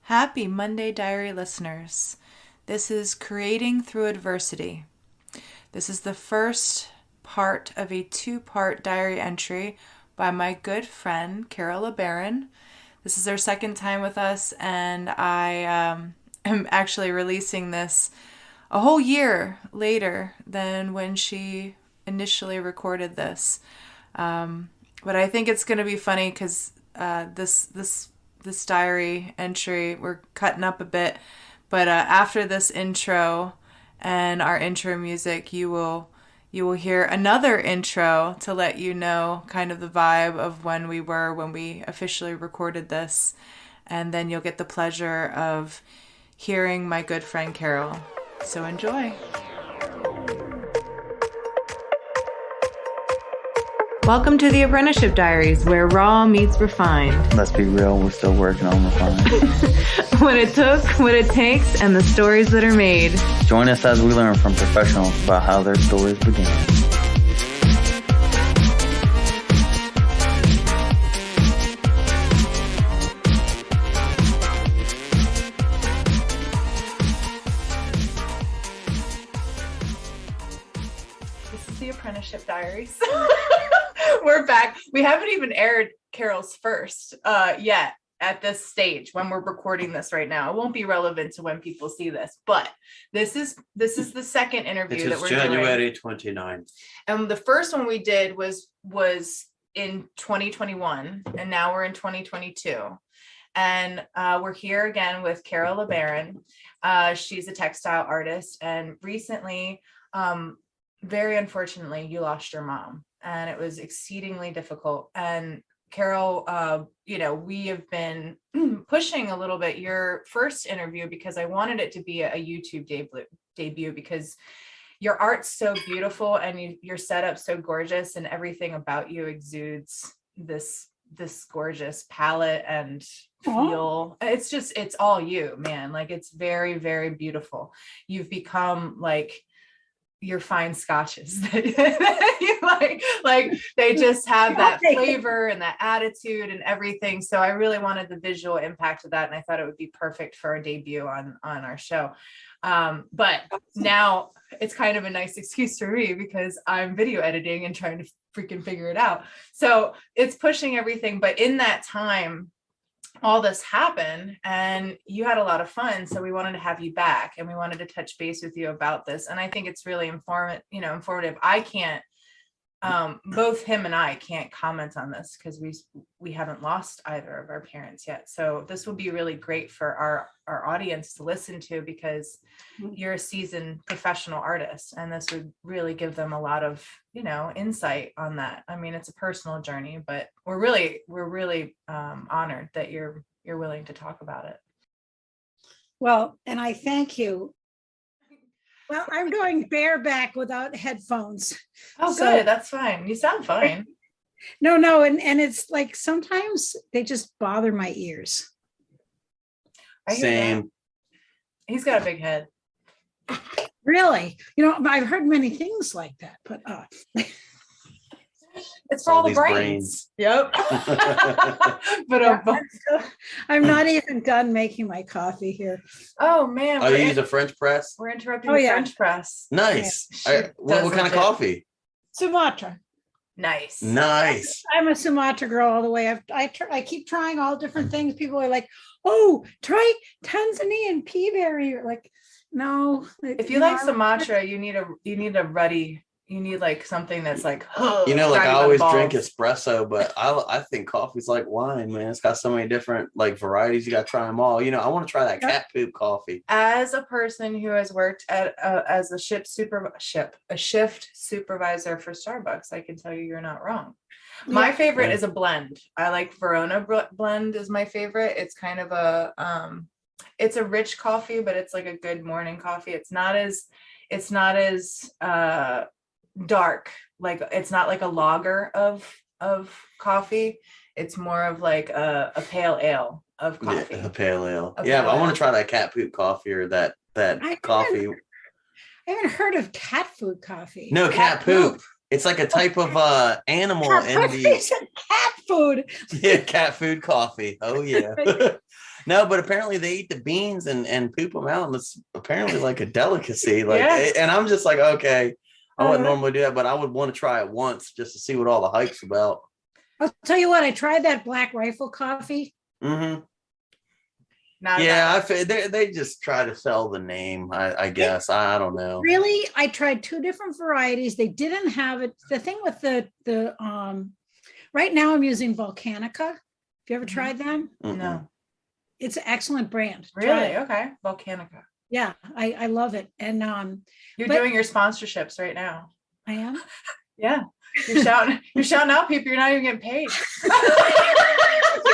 Happy Monday Diary listeners. This is Creating Through Adversity. This is the first part of a two-part diary entry by my good friend, Carol LeBaron. This is her second time with us, and I am actually releasing this a whole year later than when she initially recorded this. But I think it's going to be funny because this diary entry, we're cutting up a bit, but after this intro and our intro music, you will hear another intro to let you know kind of the vibe of when we officially recorded this, and then you'll get the pleasure of hearing my good friend Carol. So enjoy. Welcome to the Apprenticeship Diaries, where raw meets refined. Let's be real, we're still working on refining. What it took, what it takes, and the stories that are made. Join us as we learn from professionals about how their stories began. This is the Apprenticeship Diaries. We're back. We haven't even aired Carol's first yet at this stage when we're recording this right now. It won't be relevant to when people see this, but this is the second interview that we're doing. January 29th. And the first one we did was in 2021, and now we're in 2022. And we're here again with Carol LeBaron. She's a textile artist, and recently, very unfortunately, you lost your mom. And it was exceedingly difficult. And Carol, we have been pushing a little bit your first interview because I wanted it to be a YouTube debut because your art's so beautiful and your setup's so gorgeous, and everything about you exudes this gorgeous palette and feel. It's all you, man. Like, it's very, very beautiful. You've become like your fine scotches that you like they just have that flavor and that attitude and everything. So I really wanted the visual impact of that, and I thought it would be perfect for a debut on our show. But now it's kind of a nice excuse for me because I'm video editing and trying to freaking figure it out. So it's pushing everything. But in that time, all this happened and you had a lot of fun. So we wanted to have you back, and we wanted to touch base with you about this. And I think it's really informative. I can't, both him and I can't comment on this because we haven't lost either of our parents yet. So this will be really great for our audience to listen to, because you're a seasoned professional artist, and this would really give them a lot of, insight on that. I mean, it's a personal journey, but we're really honored that you're willing to talk about it. Well, and I thank you. Well, I'm going bareback without headphones. Oh, so, good. That's fine. You sound fine. No. And it's like, sometimes they just bother my ears. Same. He's got a big head. Really? I've heard many things like that, but it's for all the brains. Yep. But I'm not even done making my coffee here. Oh man. Oh, you use a French press? We're interrupting the French press. Nice. What kind of coffee? Sumatra. Nice. I'm a Sumatra girl all the way. I keep trying all different things. People are like, "Oh, try Tanzanian peaberry." Like, no. If you like Sumatra, you need a ruddy. You need like something that's like, I always drink espresso, but I think coffee's like wine, man. It's got so many different like varieties. You got to try them all. I want to try that cat poop coffee. As a person who has worked as a shift supervisor for Starbucks, I can tell you you're not wrong. My favorite is a blend. I like Verona blend is my favorite. It's kind of it's a rich coffee, but it's like a good morning coffee. It's not as dark, like it's not like a lager of coffee. It's more of like a pale ale of coffee. Yeah, a pale ale. But I want to try that cat poop coffee or that coffee. I haven't heard of cat food coffee. No, cat poop. It's like a type of animal in the cat food. Yeah, cat food coffee. Oh yeah. No, but apparently they eat the beans and poop them out, and it's apparently like a delicacy. Like, Yeah. and I'm just like, okay, I wouldn't normally do that, but I would want to try it once just to see what all the hype's about. I'll tell you what, I tried that Black Rifle coffee. Mm-hmm. Not Yeah, about it. they just try to sell the name. I guess I don't know. Really, I tried 2 different varieties. They didn't have it. The thing with the right now I'm using Volcanica. Have you ever tried them? Mm-mm. No. It's an excellent brand. Try Really? it. Okay. Volcanica. Yeah, I love it. And You're But- doing your sponsorships right now. I am. Yeah. You're shouting out people. You're not even getting paid.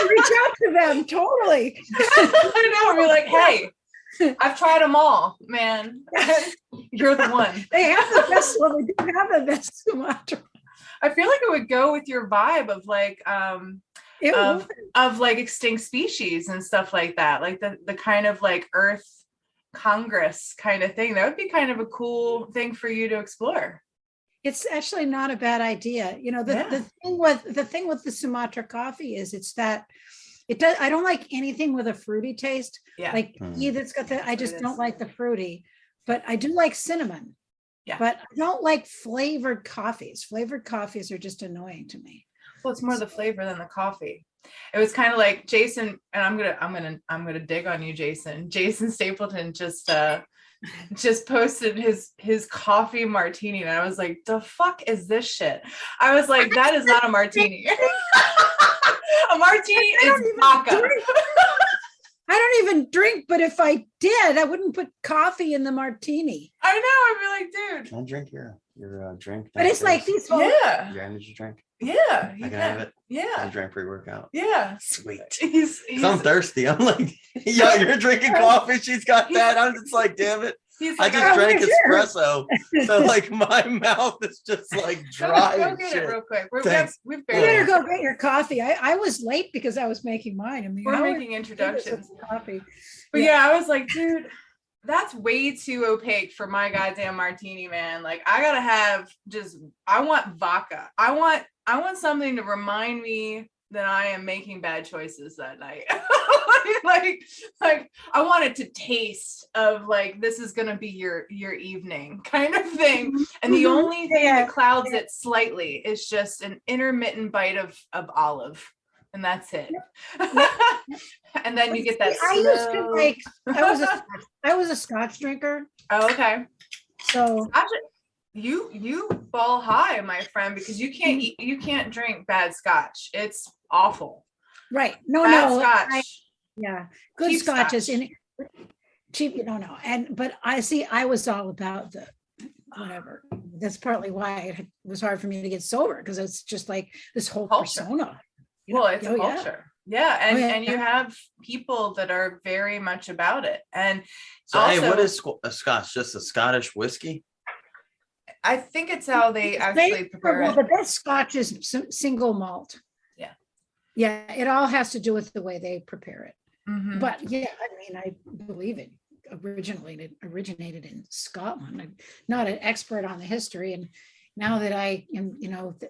Reach out to them. Totally. I know. We're like, hey, I've tried them all, man. You're the one. They have the best. Well, they do have the best Sumatra. I feel like it would go with your vibe of like It of would. like extinct species and stuff like that. Like the kind of like Earth Congress kind of thing. That would be kind of a cool thing for you to explore. It's actually not a bad idea. You know, Yeah. the thing with the Sumatra coffee is it's that it does. I don't like anything with a fruity taste. Yeah. Like Hmm. either it's got the. I just it don't is. like the fruity, but I do like cinnamon. Yeah. But I don't like flavored coffees. Flavored coffees are just annoying to me. Well, it's more the flavor than the coffee. It was kind of like Jason, and I'm gonna dig on you, Jason. Jason Stapleton just posted his coffee martini, and I was like, the fuck is this shit? I was like, that is not a martini. A martini is vodka. I don't even drink, but if I did, I wouldn't put coffee in the martini. I know. I'd be like, dude. Can I drink your drink? But it's like these whole Yeah. Your energy drink. Yeah. I can have it. I Yeah. drink pre-workout. Yeah. Sweet. He's 'Cause I'm thirsty. I'm like, yo, you're drinking coffee. She's got that. I'm just like, damn it. he's I like, just "Oh, drank sure." espresso. So like my mouth is just like dry Go and get shit. it real quick. Thanks. We've You better barely. go get your coffee. I was late because I was making mine. I mean, We're how making is introductions. coffee. But Yeah. yeah, I was like, dude, that's way too opaque for my goddamn martini, man. Like, I gotta have I want vodka. I want something to remind me that I am making bad choices that night. like I want it to taste of like, this is gonna be your evening kind of thing. And the only thing that clouds it slightly is just an intermittent bite of olive. And that's it. And then you get that. I used to slow- like. I was a Scotch drinker. Oh, okay. So Actually, you ball high, my friend, because you can't drink bad Scotch. It's awful. right, no, Bad no, Scotch. yeah, good Cheap Scotch is Scotch. in cheap. No, but I was all about the whatever. That's partly why it was hard for me to get sober because it's just like this whole Culture. persona. You Well, know? it's Oh, a yeah. culture. Yeah, and yeah. and you have people that are very much about it. And So hey, what also- is a Scotch? Just a Scottish whiskey? I think it's how they actually prepare Well, it. the best Scotch is single malt. Yeah. Yeah, it all has to do with the way they prepare it. Mhm. But yeah, I mean, I believe it originated in Scotland. I'm not an expert on the history, and now that I am,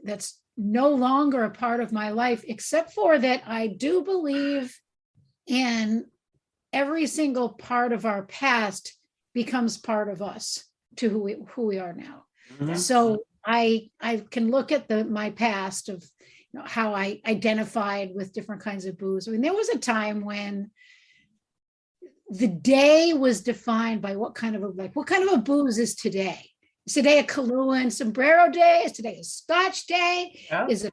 that's no longer a part of my life, except for that I do believe in every single part of our past becomes part of us to who we are now. Mhm. So I can look at my past of how I identified with different kinds of booze. I mean, there was a time when the day was defined by what kind of a booze is today. Is today a Kahlua and Sombrero day? Is today a Scotch day? Yeah. Is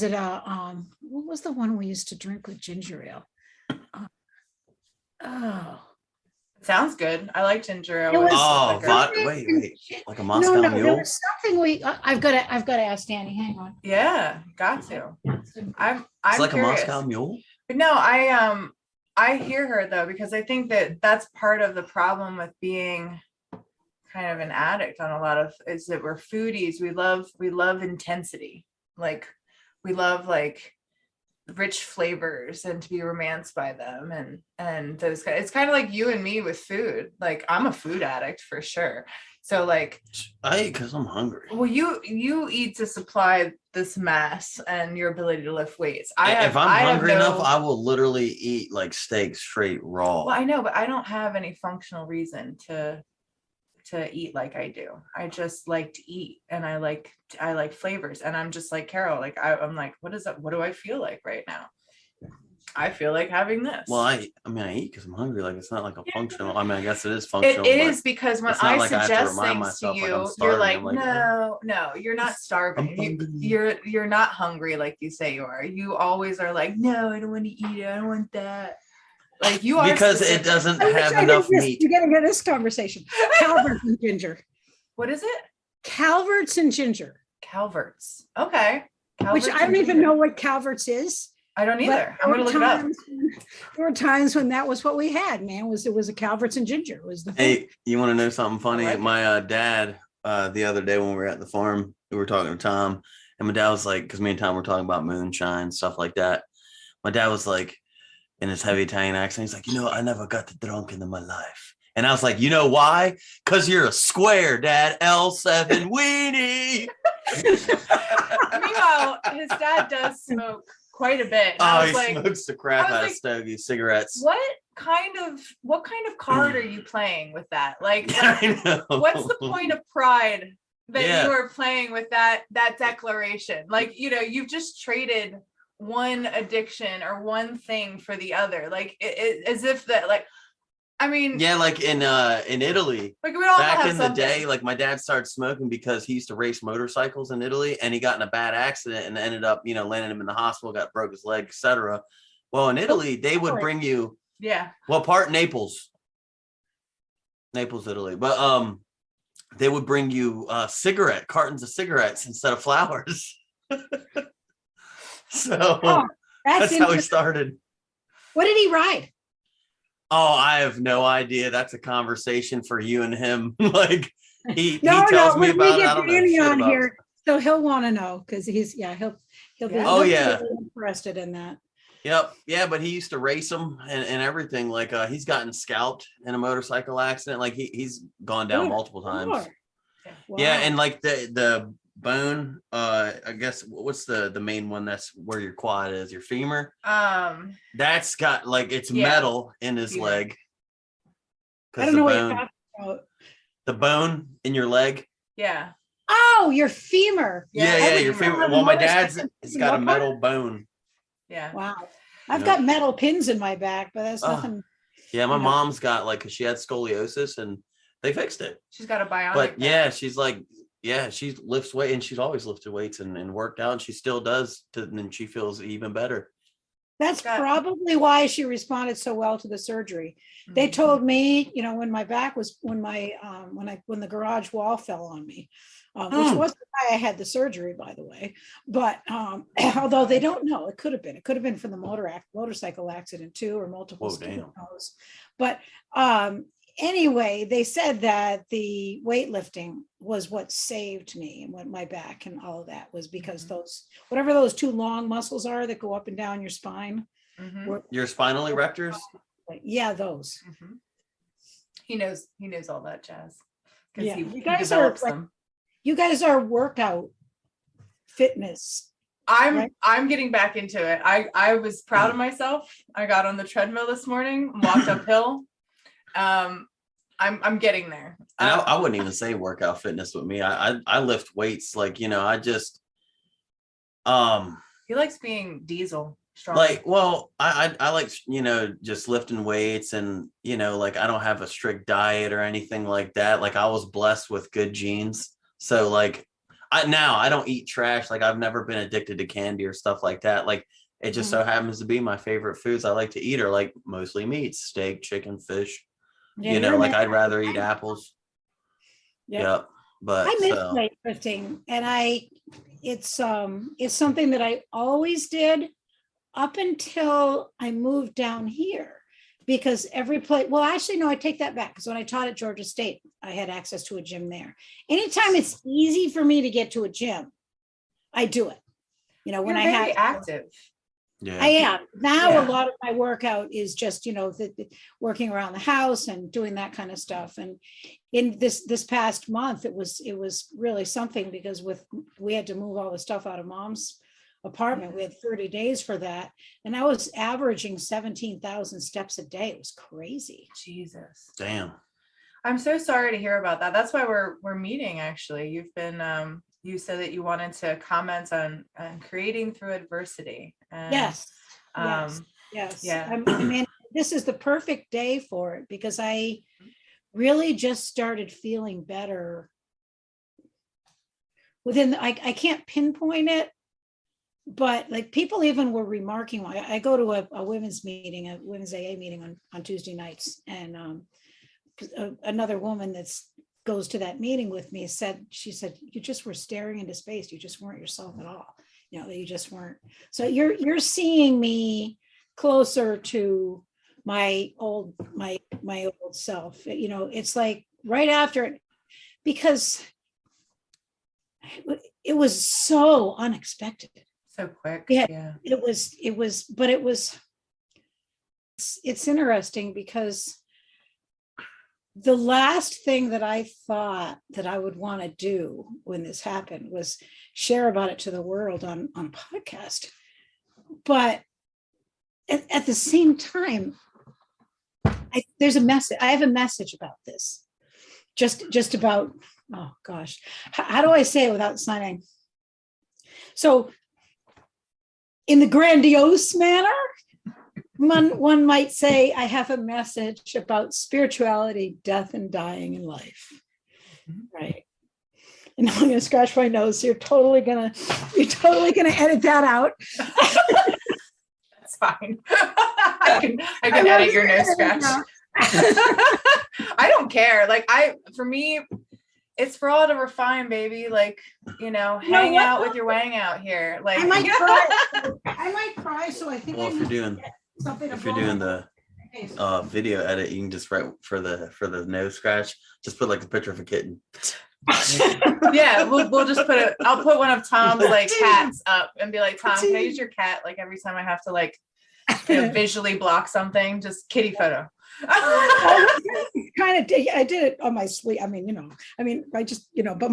it a what was the one we used to drink with ginger ale? Sounds good. I like ginger ale. It with was- Oh, liquor. vodka. Wait. Like a Moscow No, there Mule? was something I've got to ask Danny. Hang on. Yeah, got to. I'm It's like curious. a Moscow Mule? But no, I hear her though, because I think that that's part of the problem with being kind of an addict on a lot of, is that we're foodies. We love intensity. Like we love like rich flavors and to be romanced by them, and those guys. It's kind of like you and me with food. Like I'm a food addict for sure. So like I eat because I'm hungry. well, you eat to supply this mass and your ability to lift weights. If I'm hungry enough, I will literally eat like steak straight raw. Well, I know, but I don't have any functional reason to eat like I do. I just like to eat, and I like flavors, and I'm just like Carol. Like I'm like, what is that? What do I feel like right now? I feel like having this. Well, I mean, I eat because I'm hungry. Like it's not like a functional. I mean, I guess it is functional. It is because when I like suggest things to you, you're like, no, you're not starving. You're not hungry like you say you are. You always are like, no, I don't want to eat it. I don't want that. Like you are because specific. It doesn't have enough meat. You're getting into this conversation. Calverts and ginger. What is it? Calverts and ginger. Calverts. Okay. Which I don't even know what Calverts is. I don't either. I'm gonna look it up. There were times when that was what we had, man. It was a Calverts and ginger. It was the food. Hey, you want to know something funny? Like my dad, the other day when we were at the farm, we were talking to Tom, and my dad was like, because me and Tom were talking about moonshine, stuff like that. My dad was like, in his heavy Italian accent, he's like, I never got drunk in my life. And I was like, you know why? Because you're a square, Dad. L7 weenie. Meanwhile, his dad does smoke quite a bit. And he smokes the crap out of stogie cigarettes. What kind of card are you playing with that? Like, I know. What's the point of pride that you are playing with that declaration? Like, you've just traded one addiction or one thing for the other. Like, as if that, like, I mean, yeah, like in Italy, like we all back have in something. the day, like my dad started smoking because he used to race motorcycles in Italy, and he got in a bad accident and ended up, landing him in the hospital, broke his leg, etc. Well, in Italy, they would bring you, well, part Naples, Italy, but they would bring you cartons of cigarettes instead of flowers. So that's how he started. What did he ride? Oh, I have no idea. That's a conversation for you and him. Like he tells me about it. I don't know shit on about here, so he'll want to know because he'll be really interested in that. Yep. Yeah, but he used to race them and everything. Like he's gotten scalped in a motorcycle accident. Like he's gone down multiple times. Wow. Yeah, and like the bone, I guess what's the main one? That's where your quad is, your femur. That's got like it's metal in his leg. I don't know what you're talking about. The bone in your leg. Yeah. Oh, your femur. Yeah, your femur. Well, my dad's got a metal bone. Yeah. Wow. I've got metal pins in my back, but that's nothing. Yeah, my mom's got like, cause she had scoliosis and they fixed it. She's got a bionic. But yeah, she's like, she lifts weight and she's always lifted weights and worked out, and she still does, and she feels even better. That's probably why she responded so well to the surgery. Mm-hmm. They told me, when my back was when the garage wall fell on me, which wasn't why I had the surgery, by the way. But although they don't know, it could have been from the motorcycle accident too, or multiple sclerosis. But anyway, they said that the weightlifting was what saved me and what my back and all of that was because those two long muscles are that go up and down your spine. Mm-hmm. Your spinal erectors? Yeah, those. Mm-hmm. He knows all that jazz. Yeah, he develops them. You guys are workout fitness. I'm getting back into it. I was proud of myself. I got on the treadmill this morning, walked uphill. I'm getting there. And I wouldn't even say workout fitness with me. I lift weights, like, I just he likes being diesel strong. Like, well, I like, just lifting weights and, like I don't have a strict diet or anything like that. Like I was blessed with good genes. So like I don't eat trash. Like I've never been addicted to candy or stuff like that. Like it just so happens to be my favorite foods I like to eat are like mostly meats, steak, chicken, fish. Yeah, like I'd rather eat apples. Yep. But I miss weightlifting, and it's something that I always did up until I moved down here, because every place, well, actually, no, I take that back, because when I taught at Georgia State, I had access to a gym there. Anytime it's easy for me to get to a gym, I do it. When You're very active. Yeah. I am now. Yeah. A lot of my workout is just, working around the house and doing that kind of stuff. And in this past month, it was really something, because we had to move all the stuff out of mom's apartment. We had 30 days for that, and I was averaging 17,000 steps a day. It was crazy. Jesus. Damn. I'm so sorry to hear about that. That's why we're meeting, actually. You've been you said that you wanted to comment on creating through adversity. And, Yes. yes. Yeah. Yeah. I mean, this is the perfect day for it, because I really just started feeling better I can't pinpoint it, but like people even were remarking. I go to a women's meeting, a women's AA meeting on Tuesday nights, and another woman that's goes to that meeting with me she said, you just were staring into space. You just weren't yourself at all. You just weren't. So you're seeing me closer to my old self. It's like right after it, because it was so unexpected. So quick. Yeah. It's interesting, because the last thing that I thought that I would want to do when this happened was share about it to the world on podcast. But at the same time, there's a message. I have a message about this. Just about, oh gosh, how do I say it without signing? So in the grandiose manner, one might say, I have a message about spirituality, death, and dying in life. Right. And I'm gonna scratch my nose. So you're totally gonna edit that out. That's fine. I can edit your nose scratch. I don't care. Like for me, it's for all to refine, baby. Like, hang out with your wang out here. Like I might cry. I might cry. So I think Well, if you're doing the video edit, you can just write for the nose scratch, just put like the picture of a kitten. Yeah, we'll just I'll put one of Tom's like cats up and be like, Tom, can I use your cat? Like every time I have to like visually block something, just kitty photo. Kind of, I did it on my sleep. I just, but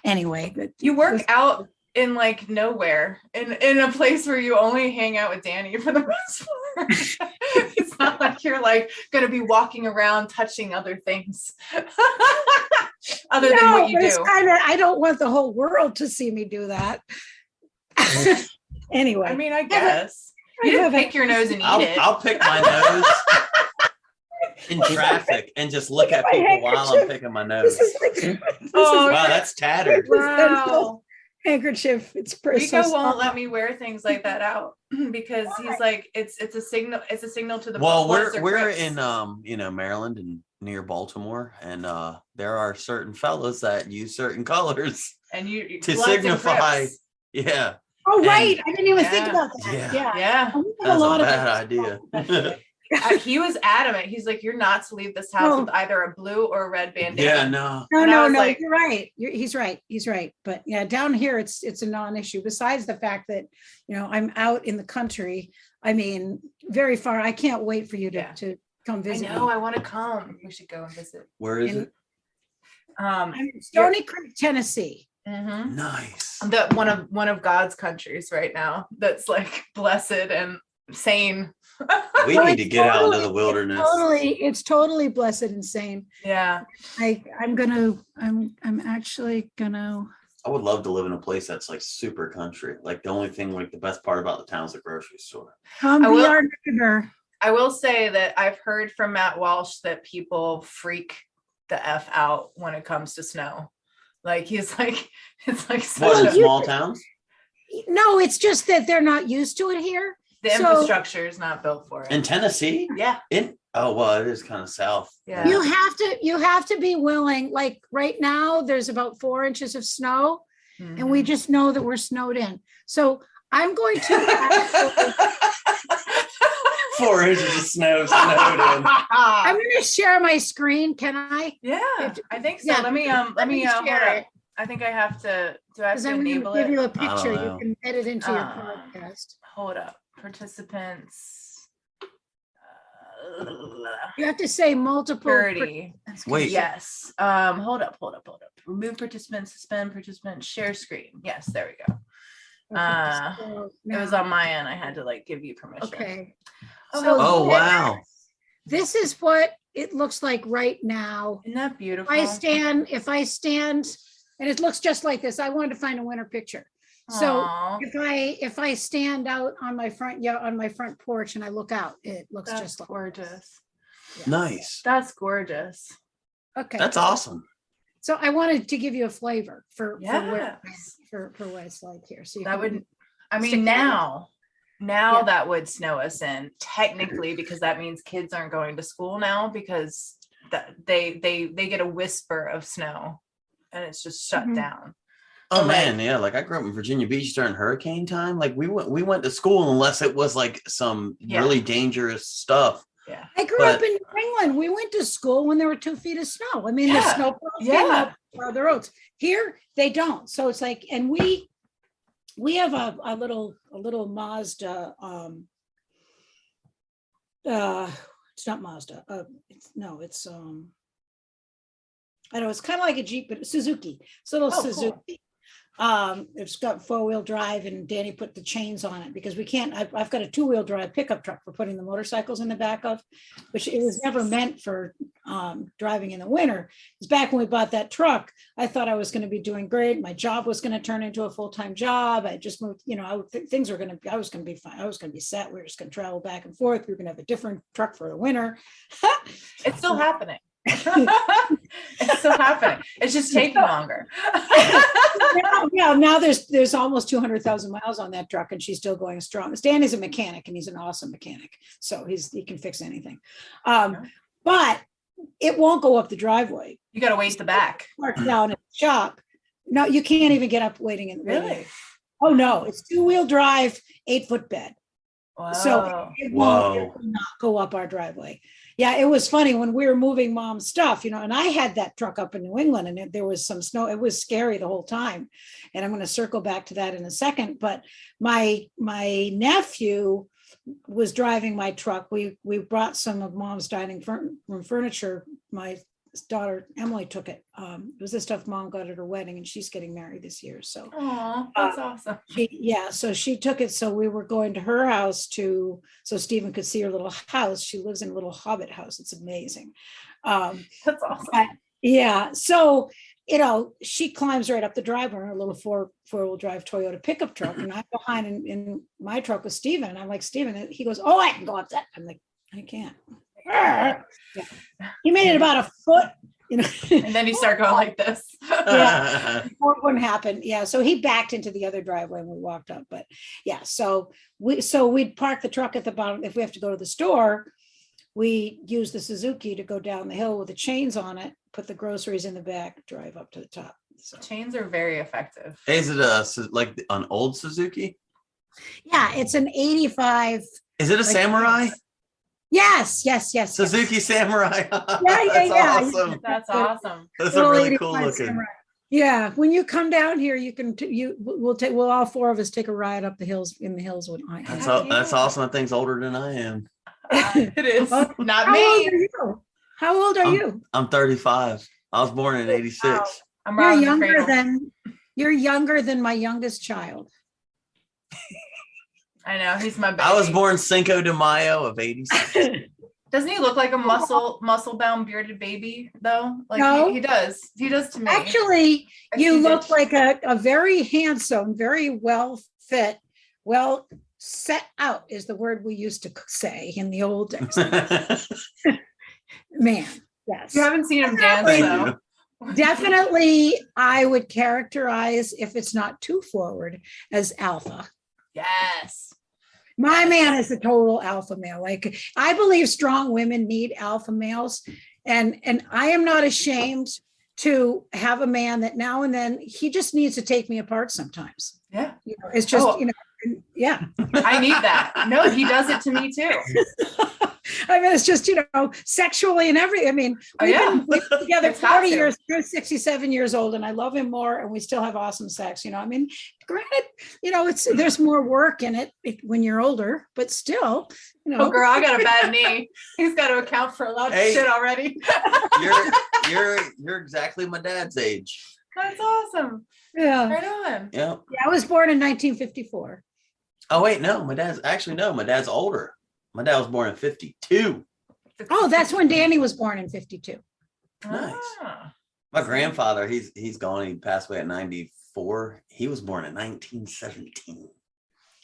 anyway. You work out in like nowhere, in a place where you only hang out with Danny for the most part. It's not like you're like going to be walking around touching other things other than what you do. I don't want the whole world to see me do that. Anyway. I mean, I guess. You didn't pick your nose and eat it. I'll pick my nose in traffic and just look at people while I'm picking my nose. Wow, that's tattered. Wow. Handkerchief. It's Rico won't let me wear things like that out because he's like, it's a signal. It's a signal to the. Well, we're in Maryland and near Baltimore, and there are certain fellas that use certain colors and to signify. Yeah. Oh, right. I didn't even think about that. Yeah. That's a bad idea. He was adamant. He's like, you're not to leave this house with either a blue or a red bandana. Yeah, no. No. Like, you're right. He's right. But yeah, down here, it's a non-issue. Besides the fact that, I'm out in the country. I mean, very far. I can't wait for you to come visit. I know. I want to come. We should go and visit. Where is it? I'm in Stony Creek, Tennessee. Mm-hmm. Nice. One of God's countries right now. That's like blessed and sane. We need to get out into the wilderness. It's totally blessed and sane. Yeah. I'm actually gonna. I would love to live in a place that's like super country. Like the only thing, like the best part about the town is the grocery store. Come be our neighbor. I will say that I've heard from Matt Walsh that people freak the F out when it comes to snow. Like he's like, it's like small towns. No, it's just that they're not used to it here. The infrastructure is not built for it. In Tennessee? Yeah. It is kind of south. Yeah. You have to be willing. Like right now, there's about 4 inches of snow, and we just know that we're snowed in. So I'm going to 4 inches of snow snowed in. I'm going to share my screen. Can I? Yeah, I think so. Yeah. Let me hold share up. I think I have to. Do I have to I'm going enable to give it? you a picture. You can edit into your podcast. Hold up. participants. You have to say multiple. 30. Wait. Yes. Hold up. Remove participant, suspend participant, share screen. Yes, there we go. So It was now- on my end. I had to like give you permission. Okay. Oh, So Oh, this- wow. This is what it looks like right now. Isn't that beautiful? If I stand, and it looks just like this. I wanted to find a winter picture. So Aw, if I stand out on my front porch and I look out, it looks that's just like gorgeous. this. Nice. That's gorgeous. Okay. That's awesome. So I wanted to give you a flavor for Yes. what it's like here. So you That can- would, I stick mean, that in. now Yeah. that would snow us in technically, because that means kids aren't going to school now because they get a whisper of snow and it's just shut Mhm. down. Oh But, man, yeah. Like I grew up in Virginia Beach during hurricane time. Like we went to school unless it was like some Yeah. really dangerous stuff. Yeah. I grew up in New England. We went to school when there were 2 feet of snow. I mean, the Yeah. snow came Yeah. up for the roads. Here, they don't. So it's like, and we have a little Mazda. It's not Mazda. It's I know it's kind of like a Jeep, but Suzuki. It's a little Oh, cool. Suzuki. It's got 4-wheel drive, and Danny put the chains on it because we can't. I've got a 2-wheel drive pickup truck for putting the motorcycles in the back of, which it was never meant for driving in the winter. It's back when we bought that truck. I thought I was going to be doing great. My job was going to turn into a full-time job. I just moved. Things were going to. I was going to be fine. I was going to be set. We were just going to travel back and forth. We were going to have a different truck for the winter. It's still happening. It's still happening. It's just taking longer. Now there's almost 200,000 miles on that truck, and she's still going strong. Danny's a mechanic, and he's an awesome mechanic, so he can fix anything. But it won't go up the driveway. You got to wait the back. Parked down at the shop. No, you can't even get up waiting in. Really? Oh no, it's 2-wheel drive, 8-foot bed. Wow. So it Whoa. will not go up our driveway. Yeah, it was funny when we were moving mom's stuff, and I had that truck up in New England, and there was some snow. It was scary the whole time. And I'm going to circle back to that in a second. But my nephew was driving my truck. We brought some of mom's dining room furniture. My daughter Emily took it. It was the stuff mom got at her wedding, and she's getting married this year. So Oh, that's awesome. so she took it. So we were going to her house so Stephen could see her little house. She lives in a little hobbit house. It's amazing. That's awesome. But, yeah. So, she climbs right up the driveway in her little four-wheel drive Toyota pickup truck. And I'm behind in my truck with Stephen. And I'm like, Stephen, he goes, oh, I can go up that. I'm like, I can't. Yeah. He made it about a foot. And then you start going like this. Yeah. Before it wouldn't happen. Yeah. So he backed into the other driveway and we walked up. But yeah, so we'd park the truck at the bottom. If we have to go to the store, we use the Suzuki to go down the hill with the chains on it, put the groceries in the back, drive up to the top. So Chains are very effective. Is it like an old Suzuki? yeah, it's an 85. Is it a Like- Samurai? Yes. Suzuki Samurai. Yeah, That's yeah. awesome. That's awesome. That's a Little really 85 cool looking. Samurai. Yeah, when you come down here, we'll all 4 of us take a ride up the hills with I. That's awesome. That thing's older than I am. It is not How old me. are you? How old are you? I'm 35. I was born in 86. Wow. I'm You're around the younger cradle. you're younger than my youngest child. I know he's my baby. I was born Cinco de Mayo of 86. Doesn't he look like a muscle bound bearded baby though? Like No. he does. He does to me. Actually, I you see look that. like a very handsome, very well fit, well set out is the word we used to say in the old days. Man, yes. You haven't seen him dance Thank though. you. Definitely, I would characterize, if it's not too forward, as alpha. Yes. My man is a total alpha male. Like, I believe strong women need alpha males. And I am not ashamed to have a man that now and then he just needs to take me apart sometimes. Yeah. It's just, Oh. Yeah. I need that. No, he does it to me too. I mean, it's just, sexually and everything. I mean, Oh, yeah. we've been together It's got 40 to. years, we're 67 years old, and I love him more, and we still have awesome sex. I mean, granted, there's more work in it when you're older, but still, Oh, girl, I got a bad knee. He's got to account for a lot of shit already. You're exactly my dad's age. That's awesome. Yeah. Right on. Yep. Yeah, I was born in 1954. Oh wait, no, my dad's older. My dad was born in 52. Oh, that's when Danny was born in 52. Nice. Ah. My grandfather, he's gone. He passed away at 94. He was born in 1917.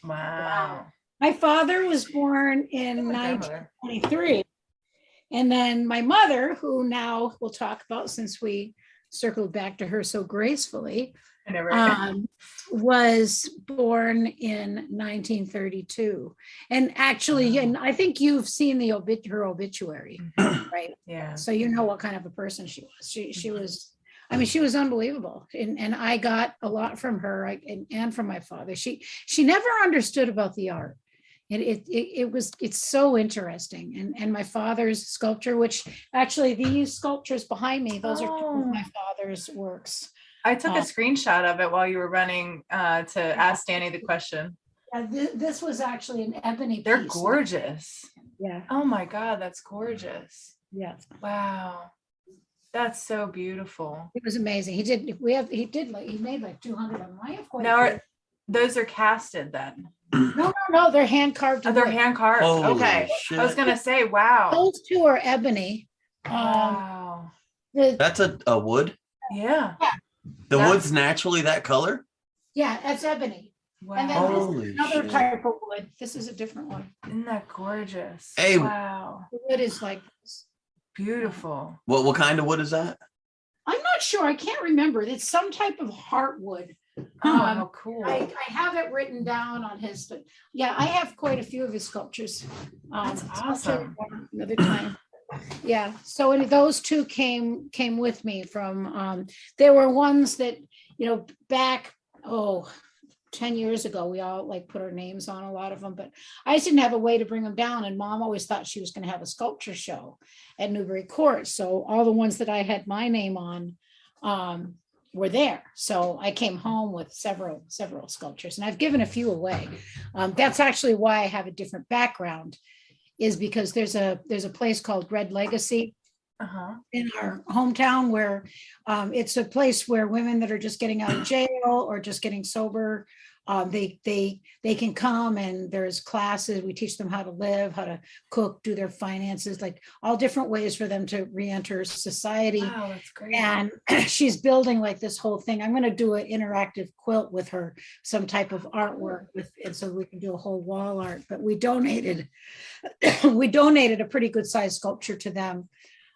Wow. My father was born in My grandmother. 1923. And then my mother, who now we'll talk about since we circled back to her so gracefully, I never. was born in 1932. And actually, and I think you've seen her obituary, right? Yeah. So you know what kind of a person she was. She was, I mean, she was unbelievable. And I got a lot from her and from my father. She never understood about the art. It's so interesting. And my father's sculpture, which actually these sculptures behind me, those are two of my father's works. I took a screenshot of it while you were running to ask Danny the question. This was actually an ebony They're piece. gorgeous. Yeah. Oh my God, that's gorgeous. Yeah. Wow. That's so beautiful. It was amazing. He made like 200 of them. I have quite a Now, few. Those are casted then. No, they're hand carved. Oh, they're hand carved. Holy Okay. shit. I was gonna say, wow. Those two are ebony. Wow. That's a wood. Yeah. The That's- wood's naturally that color. Yeah, that's ebony. Wow. And then this Holy is another shit. type of wood. This is a different one. Isn't that gorgeous? Hey. Wow. The wood is like this. Beautiful. What kind of wood is that? I'm not sure. I can't remember. It's some type of heartwood. Oh, how cool. I have it written down on his, but yeah, I have quite a few of his sculptures. That's I'll show you awesome. one another time. Yeah, so those two came with me from, there were ones that, back, 10 years ago, we all like put our names on a lot of them, but I just didn't have a way to bring them down. And Mom always thought she was going to have a sculpture show at Newbury Court. So all the ones that I had my name on were there. So I came home with several sculptures, and I've given a few away. That's actually why I have a different background, is because there's a place called Red Legacy in our hometown where it's a place where women that are just getting out of jail or just getting sober, they can come, and there's classes. We teach them how to live, how to cook, do their finances, like all different ways for them to re-enter society. Wow, that's great. And she's building like this whole thing. I'm going to do an interactive quilt with her, some type of artwork and so we can do a whole wall art. But we donated a pretty good sized sculpture to them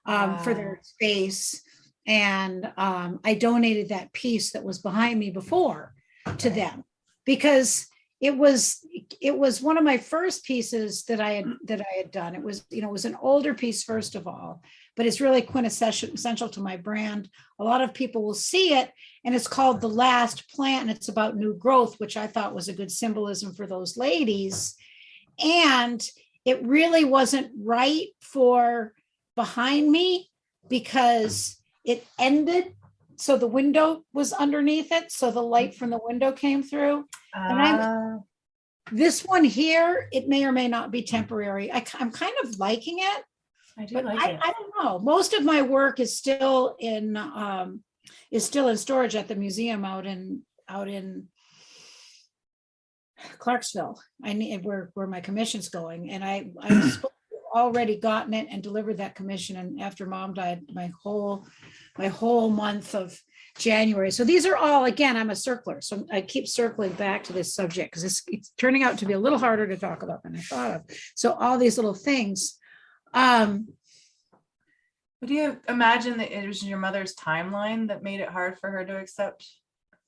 for their space. And I donated that piece that was behind me before to them, because it was one of my first pieces that I had done. It was an older piece, first of all, but it's really quintessential to my brand. A lot of people will see it, and it's called The Last Plant, and it's about new growth, which I thought was a good symbolism for those ladies. And it really wasn't right for behind me because it ended, so the window was underneath it, so the light from the window came through. And this one here, it may or may not be temporary. I'm kind of liking it. I do But like it. I don't know. Most of my work is still in storage at the museum out in Clarksville. I need where my commission's going, and I've already gotten it and delivered that commission. And after Mom died, my whole month of January. So these are all, again, I'm a circler, so I keep circling back to this subject because it's turning out to be a little harder to talk about than I thought of. So all these little things. Would you imagine that it was your mother's timeline that made it hard for her to accept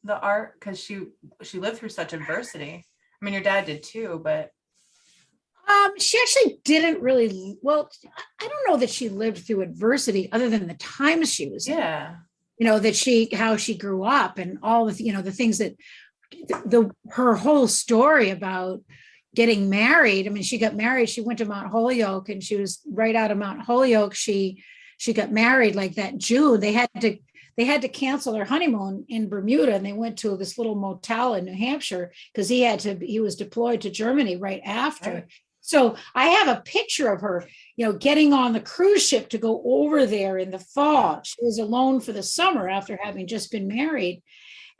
the art? Because she lived through such adversity. I mean, your dad did too, but She actually didn't really, well, I don't know that she lived through adversity other than the times she was in. yeah. How she grew up and all the, the things that her whole story about getting married. I mean, she got married, she went to Mount Holyoke, and she was right out of Mount Holyoke. She got married like that June. They had to cancel their honeymoon in Bermuda, and they went to this little motel in New Hampshire because he was deployed to Germany right after. Right. So I have a picture of her, getting on the cruise ship to go over there in the fall. She was alone for the summer after having just been married.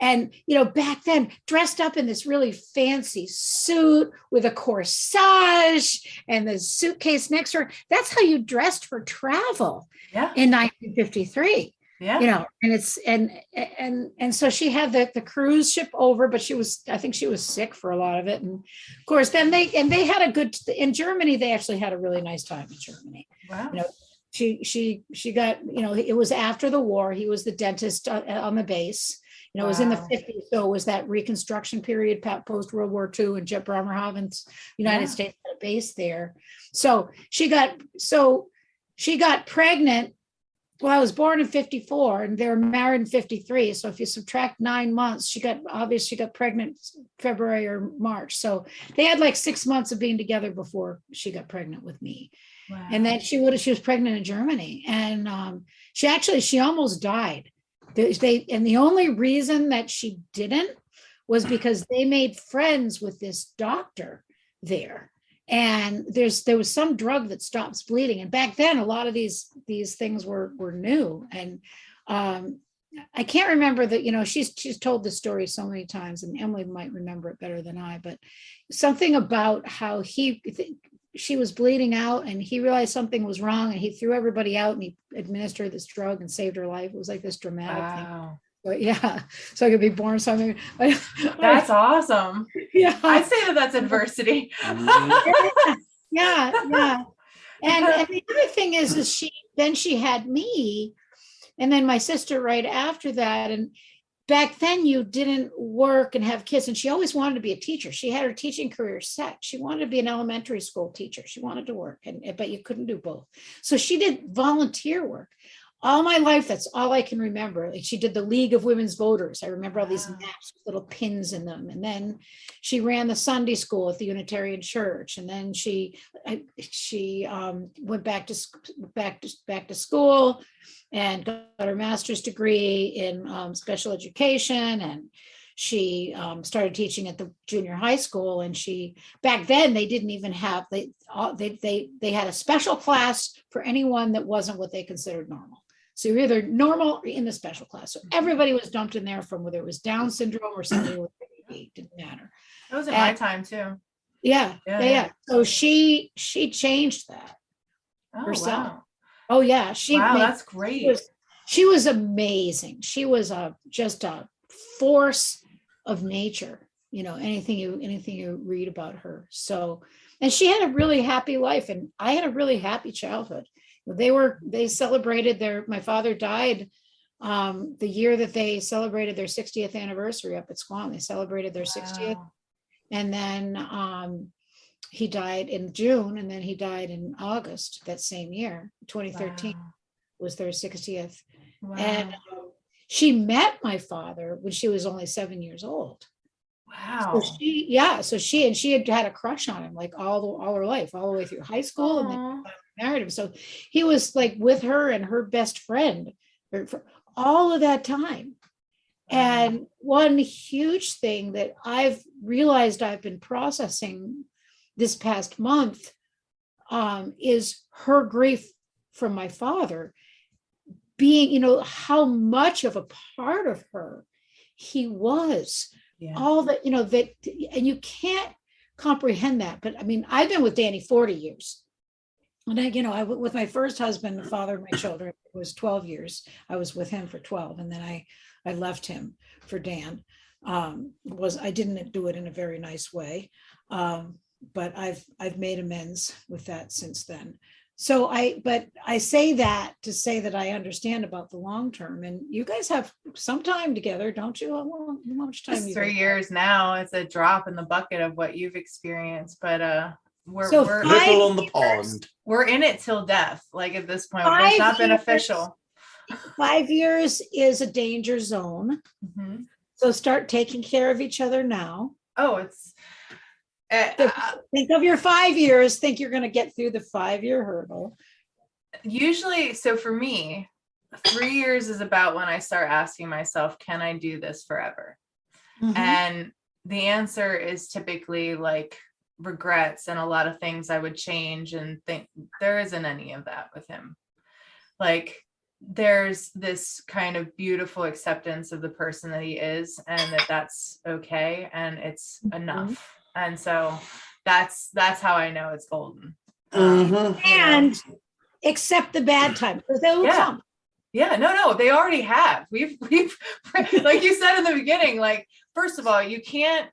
And, back then, dressed up in this really fancy suit with a corsage and the suitcase next to her. That's how you dressed for travel in 1953. Yeah. And it's and so she had the cruise ship over, but I think she was sick for a lot of it. And of course, then they had in Germany, they actually had a really nice time in Germany. Wow. She got, it was after the war. He was the dentist on the base. It was in the 50s. So it was that Reconstruction period, post World War II, and Jet Bremerhaven's United States had a base there. So she got pregnant. Well, I was born in 54 and they were married in 53. So if you subtract 9 months, she got pregnant February or March. So they had like 6 months of being together before she got pregnant with me. Wow. And then she was pregnant in Germany. And she almost died. And the only reason that she didn't was because they made friends with this doctor there. And there was some drug that stops bleeding. And back then, a lot of these things were new. And I can't remember that, she's told the story so many times, and Emily might remember it better than I, but something about how she was bleeding out and he realized something was wrong and he threw everybody out and he administered this drug and saved her life. It was like this dramatic thing. But yeah, so I could be born something. That's awesome. Yeah, I'd say that's adversity. Yeah. And the other thing is she had me, and then my sister right after that. And back then you didn't work and have kids, and she always wanted to be a teacher. She had her teaching career set. She wanted to be an elementary school teacher. She wanted to work, but you couldn't do both. So she did volunteer work. All my life, that's all I can remember. Like, she did the League of Women's Voters. I remember all these maps with little pins in them. And then she ran the Sunday school at the Unitarian Church. And then she went back to school and got her master's degree in special education. And she started teaching at the junior high school. And back then they didn't even have, they had a special class for anyone that wasn't what they considered normal. So you're either normal or in the special class. So everybody was dumped in there, from whether it was Down syndrome or somebody with ADD, didn't matter. That was in my time too. Yeah. So she changed that herself. Wow. Oh yeah. That's great. She was amazing. She was just a force of nature. Anything you read about her. So, and she had a really happy life, and I had a really happy childhood. They celebrated my father died the year that they celebrated their 60th anniversary up at Squam. They celebrated their 60th. And then he died in June, and then he died in August that same year. 2013 was their 60th. Wow. And she met my father when she was only 7 years old. Wow. So she had a crush on him like all her life, all the way through high school. And then married him. So he was like with her and her best friend for all of that time. And one huge thing that I've realized I've been processing this past month is her grief from my father being, how much of a part of her he was. Yeah. All that, and you can't comprehend that. But I mean, I've been with Danny 40 years. And I with my first husband, the father of my children, it was 12 years. I was with him for 12. And then I left him for Dan. I didn't do it in a very nice way. But I've made amends with that since then. So I say that to say that I understand about the long term, and you guys have some time together, don't you? How much time? Just 3 years now. It's a drop in the bucket of what you've experienced, but we're little on the pond. We're in it till death. Like at this point, it's not been official. 5 years is a danger zone. Mm-hmm. So start taking care of each other now. Oh, it's Think of your 5 years, think you're going to get through the 5-year hurdle. usually, so for me, 3 years is about when I start asking myself, can I do this forever? And the answer is typically like regrets and a lot of things I would change, and think there isn't any of that with him. Like there's this kind of beautiful acceptance of the person that he is, and that's okay, and it's enough. And so that's how I know it's golden. And accept the bad times, because they will come. Yeah, no, they already have. We've like you said in the beginning, like, first of all, you can't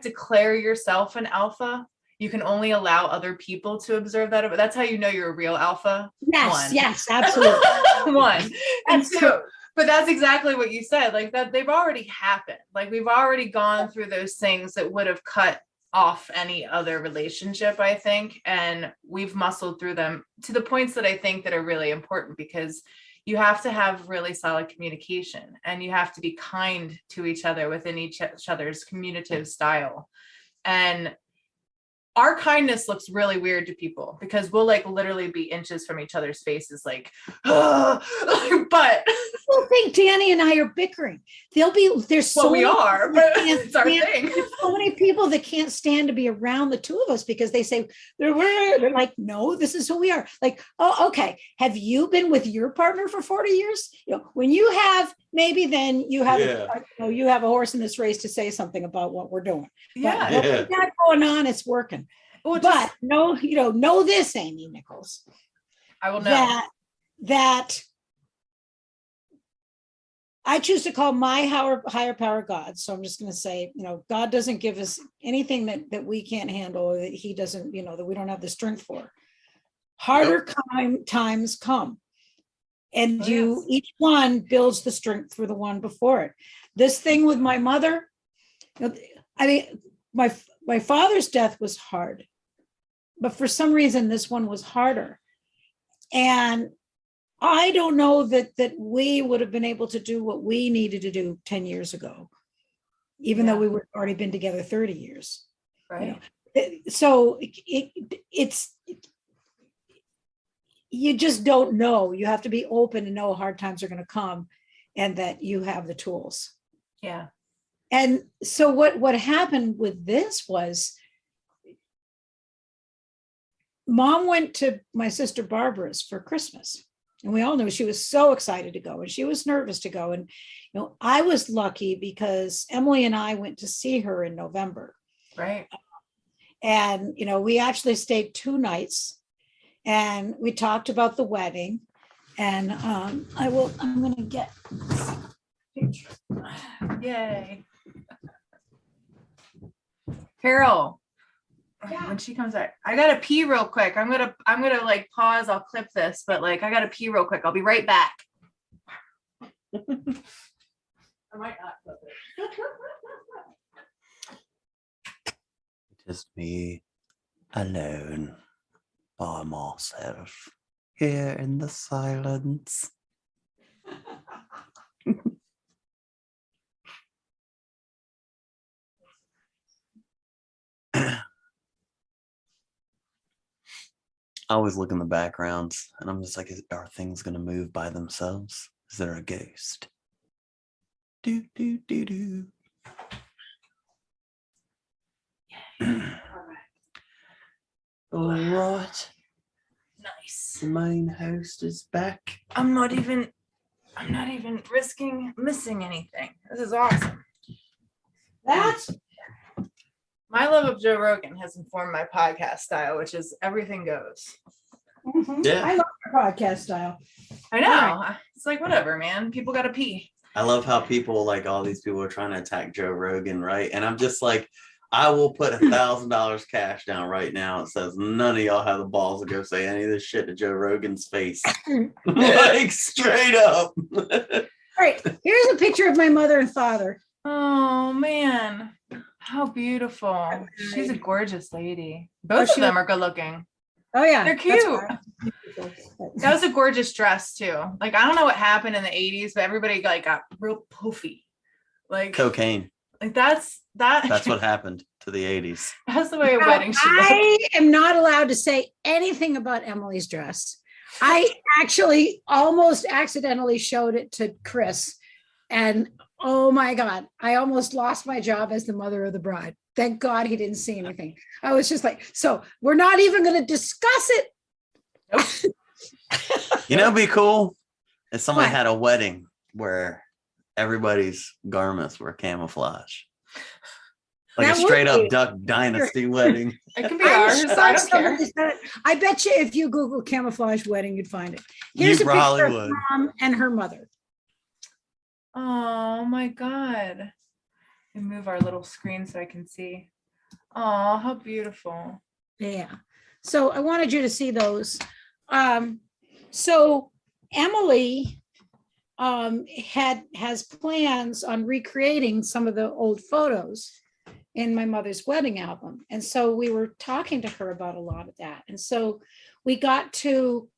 declare yourself an alpha. You can only allow other people to observe that. But that's how you know you're a real alpha. Yes, absolutely. One. And two, but that's exactly what you said. Like that they've already happened. Like we've already gone through those things that would have cut off any other relationship, I think. And we've muscled through them to the points that I think that are really important, because you have to have really solid communication, and you have to be kind to each other within each other's communicative style. And our kindness looks really weird to people, because we'll like literally be inches from each other's faces, like, but People think Danny and I are bickering. There's so we are, but it's our thing. There's so many people that can't stand to be around the two of us, because they say they're like, no, this is who we are. Like, oh, okay. Have you been with your partner for 40 years? When you have, maybe then you have you have a horse in this race to say something about what we're doing. Yeah, but what we got going on, it's working. Well, but know this, Amy Nicholls. I will know that I choose to call my higher power God. So I'm just going to say, God doesn't give us anything that we can't handle, or that he doesn't, that we don't have the strength for. Harder times come. And each one builds the strength for the one before it. This thing with my mother, I mean, my father's death was hard, but for some reason, this one was harder. And I don't know that we would have been able to do what we needed to do 10 years ago, even though we were already been together 30 years. Right. So it's you just don't know. You have to be open and know hard times are going to come, and that you have the tools. Yeah. And so what happened with this was, Mom went to my sister Barbara's for Christmas, and we all knew she was so excited to go, and she was nervous to go. And I was lucky because Emily and I went to see her in November. Right. And we actually stayed 2 nights, and we talked about the wedding. And I'm going to get this picture. Yay. Carol, when she comes out, I gotta pee real quick. I'm gonna like pause. I'll clip this, but like I gotta pee real quick. I'll be right back. I might not clip it. Just me alone by myself here in the silence. I always look in the backgrounds and I'm just like, are things going to move by themselves? Is there a ghost? Do, do, do, do. All right. Nice. The main host is back. I'm not even risking missing anything. This is awesome. My love of Joe Rogan has informed my podcast style, which is everything goes. Yeah. I love your podcast style. I know. It's like, whatever, man. People got to pee. I love how people, like all these people are trying to attack Joe Rogan, right? And I'm just like, I will put $1,000 cash down right now. It says none of y'all have the balls to go say any of this shit to Joe Rogan's face. Like straight up. All right. Here's a picture of my mother and father. Oh, man. How beautiful. She's a gorgeous lady. Both of them are good looking. Oh, yeah. They're cute. That was a gorgeous dress, too. Like, I don't know what happened in the 80s, but everybody like got real poofy. Like, Cocaine. like that's What happened to the 80s. that's the way a Now, wedding should look. I am not allowed to say anything about Emily's dress. I actually almost accidentally showed it to Chris, and oh my God, I almost lost my job as the mother of the bride. Thank God he didn't see anything. I was just like, so we're not even going to discuss it. You know, it'd be cool if somebody What? had a wedding where everybody's garments were camouflage. Like That a would straight up be- Duck Dynasty wedding. It can be I'm ours. sure I don't care. somebody's done it. I bet you if you Google camouflage wedding, you'd find it. You Here's a probably picture of would. mom and her mother. Oh my God. And move our little screen so I can see. Oh, how beautiful. Yeah. So I wanted you to see those. So Emily has plans on recreating some of the old photos in my mother's wedding album. And so we were talking to her about a lot of that. And so we got to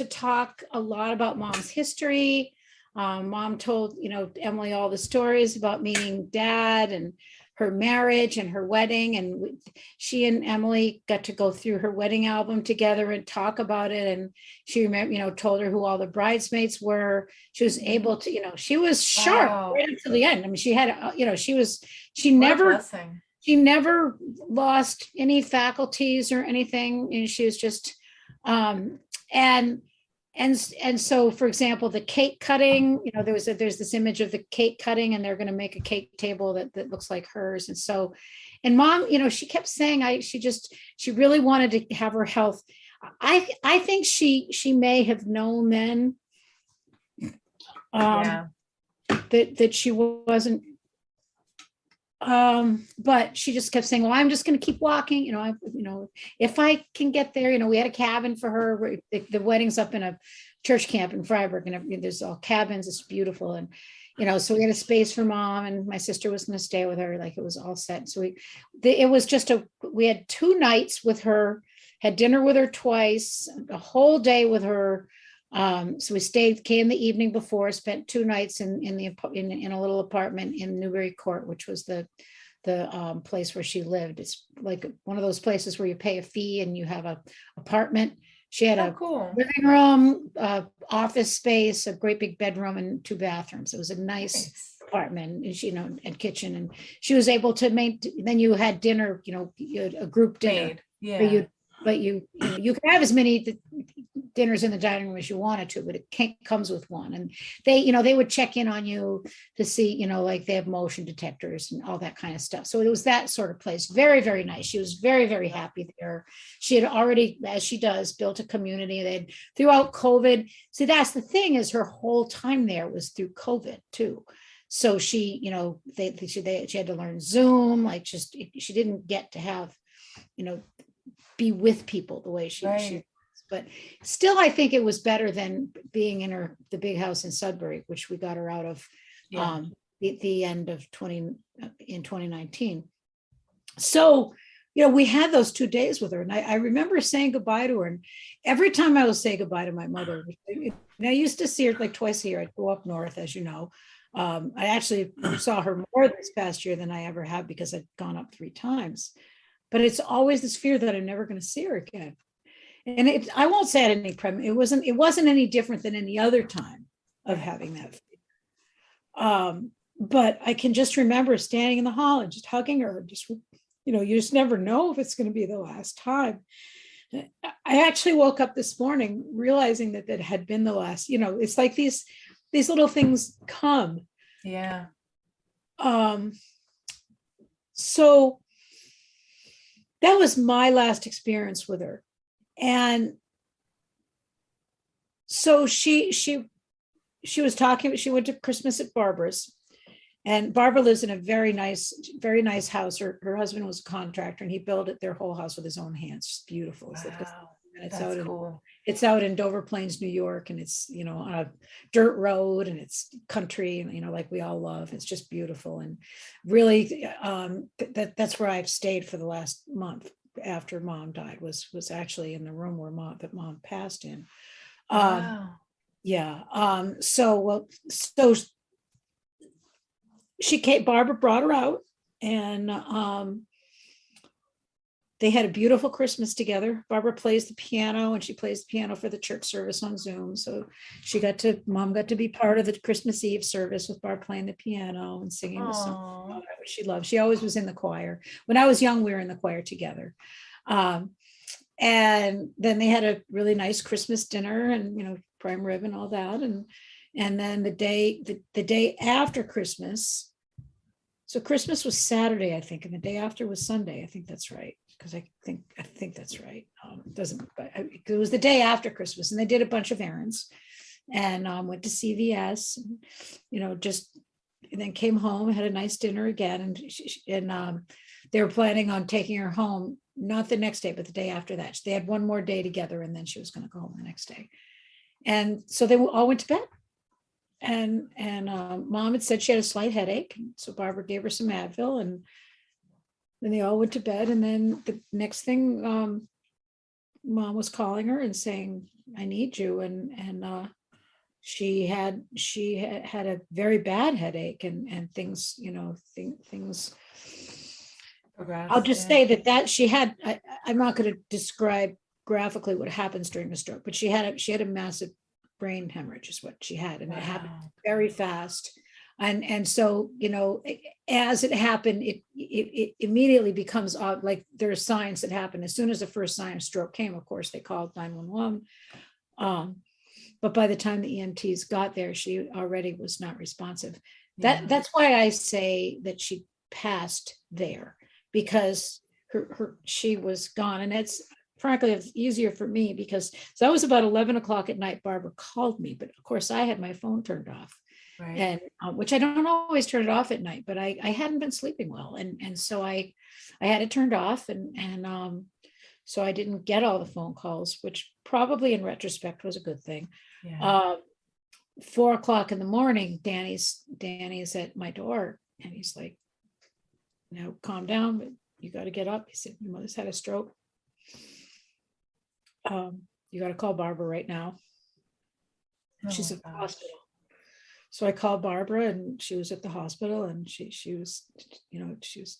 talk a lot about mom's history. Mom told, Emily all the stories about meeting dad and her marriage and her wedding. And she and Emily got to go through her wedding album together and talk about it. And she remember, told her who all the bridesmaids were. She was able to, she was sharp Wow. right up to the end. I mean, she had, she What a never blessing. she never lost any faculties or anything. And she was just, and so, for example, the cake cutting, there's this image of the cake cutting, and they're going to make a cake table that looks like hers. And so, and mom, she kept saying, she really wanted to have her health. I think she may have known then Yeah. that she wasn't, but she just kept saying, well, I'm just going to keep walking. If I can get there, we had a cabin for her. The wedding's up in a church camp in Freiburg, and there's all cabins. It's beautiful. And, so we had a space for mom, and my sister was going to stay with her. Like, it was all set. So we had 2 nights with her, had dinner with her twice, a whole day with her. So we came the evening before, spent 2 nights in a little apartment in Newbury Court, which was the place where she lived. It's like one of those places where you pay a fee and you have a apartment. She had a Cool. living room, office space, a great big bedroom, and 2 bathrooms. It was a nice apartment, and she, and kitchen, and she was able to make. Then you had dinner, you had a group dinner. Yeah. But you can have as many dinners in the dining room as you wanted to, but it comes with one. And they would check in on you to see, like they have motion detectors and all that kind of stuff. So it was that sort of place. Very, very nice. She was very, very happy there. She had already, as she does, built a community. They'd throughout COVID. See, that's the thing, is her whole time there was through COVID too. So she, she had to learn Zoom. Like, she didn't get to have, be with people the way she was. But still, I think it was better than being in the big house in Sudbury, which we got her out of the end of 2019. So, we had those 2 days with her, and I remember saying goodbye to her. And every time I would say goodbye to my mother, and I used to see her like twice a year. I'd go up north, as you know. I actually saw her more this past year than I ever have, because I'd gone up 3 times. But it's always this fear that I'm never going to see her again. And I won't say it any premise. It wasn't any different than any other time of having that fear. But I can just remember standing in the hall and just hugging her. Just, you just never know if it's going to be the last time. I actually woke up this morning realizing that had been the last. It's like these little things come. Yeah. So that was my last experience with her. And so she was talking, she went to Christmas at Barbara's, and Barbara lives in a very nice house. Her husband was a contractor, and he built their whole house with his own hands. It's beautiful. Wow. It's That's cool. It's out in Dover Plains, New York, and it's, on a dirt road, and it's country, and, like we all love. It's just beautiful. And really, that's where I've stayed for the last month after mom died, was actually in the room where mom passed in. Wow. Yeah. So Barbara brought her out, and they had a beautiful Christmas together. Barbara plays the piano, and she plays the piano for the church service on Zoom. So Mom got to be part of the Christmas Eve service with Barb playing the piano and singing the song, Aw. which she loved. She always was in the choir. When I was young, we were in the choir together. And then they had a really nice Christmas dinner, and prime rib and all that. And then the day after Christmas, so Christmas was Saturday, I think, and the day after was Sunday. I think that's right, because I think that's right. It was the day after Christmas, and they did a bunch of errands, and went to CVS, and then came home, had a nice dinner again, and they were planning on taking her home, not the next day, but the day after that. They had one more day together, and then she was going to go home the next day. And so they all went to bed. And Mom had said she had a slight headache. So Barbara gave her some Advil, and then they all went to bed. And then the next thing, Mom was calling her and saying, I need you. And she had a very bad headache, and things, things. I'll just say that she had, I'm not going to describe graphically what happens during the stroke, but she had a massive brain hemorrhage is what she had, and it happened very fast. And so, as it happened, it immediately becomes like there are signs that happen. As soon as the first sign of stroke came, of course, they called 911. But by the time the EMTs got there, she already was not responsive. That's why I say that she passed there, because she was gone. And it's frankly, it's easier for me because that was about 11 o'clock at night. Barbara called me, but of course I had my phone turned off, and which I don't always turn it off at night, but I hadn't been sleeping well. And so I had it turned off, and so I didn't get all the phone calls, which probably in retrospect was a good thing. 4 o'clock in the morning, Danny's at my door, and he's like, now calm down, but you got to get up. He said, your mother's had a stroke. You got to call Barbara right now. She's at the hospital. So I called Barbara, and she was at the hospital, and she was,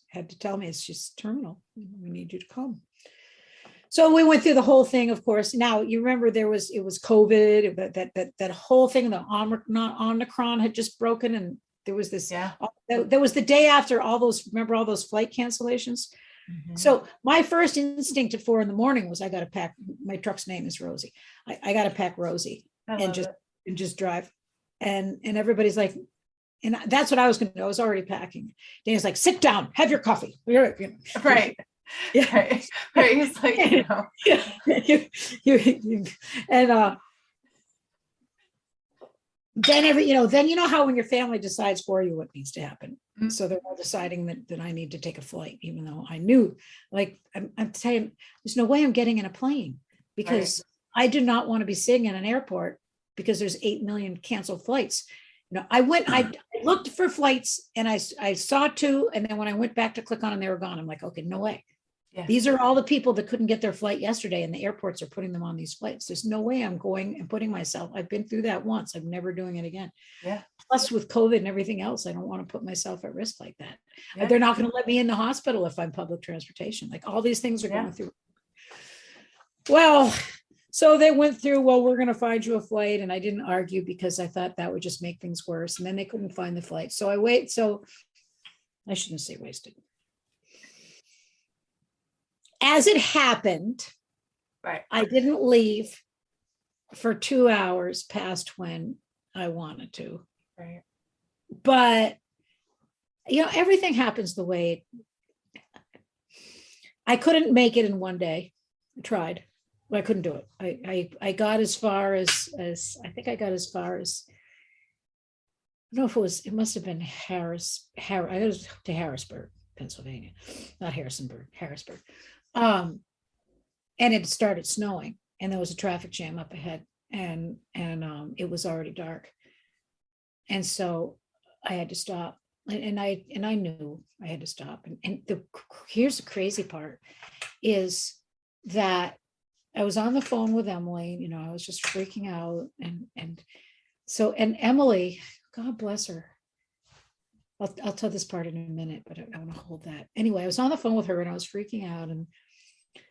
had to tell me she's terminal. We need you to come. So we went through the whole thing, of course. Now you remember it was COVID, that whole thing, the Omicron had just broken, and there was this. There was the day after all those flight cancellations. Mm-hmm. So my first instinct at 4 a.m. was I got to pack. My truck's name is Rosie. I got to pack Rosie and just drive. And everybody's like, and that's what I was going to do. I was already packing. Danny's like, sit down, have your coffee. Right. Yeah. Right. He's like, and then how when your family decides for you what needs to happen. Mm-hmm. So they're all deciding that I need to take a flight, even though I knew, like, I'm saying, there's no way I'm getting in a plane, because I do not want to be sitting in an airport because there's 8 million canceled flights. I looked for flights, and I saw 2. And then when I went back to click on them, they were gone. I'm like, okay, no way. Yeah. These are all the people that couldn't get their flight yesterday, and the airports are putting them on these flights. There's no way I'm going and putting myself. I've been through that once. I'm never doing it again. Yeah. Plus with COVID and everything else, I don't want to put myself at risk like that. Yeah. They're not going to let me in the hospital if I'm public transportation. Like, all these things are going through. Well, so they went through, well, we're going to find you a flight. And I didn't argue, because I thought that would just make things worse. And then they couldn't find the flight. So I shouldn't say wasted. As it happened, I didn't leave for 2 hours past when I wanted to. Right. But, everything happens the way I couldn't make it in one day. I tried. I couldn't do it. I got as far as I think I got as far as, I don't know if it must have been I was to Harrisburg, Pennsylvania, not Harrisonburg, Harrisburg. And it started snowing, and there was a traffic jam up ahead, and it was already dark. And so I had to stop, and I knew I had to stop. And here's the crazy part is that I was on the phone with Emily, I was just freaking out. And Emily, God bless her. I'll tell this part in a minute, but I want to hold that. Anyway, I was on the phone with her and I was freaking out. And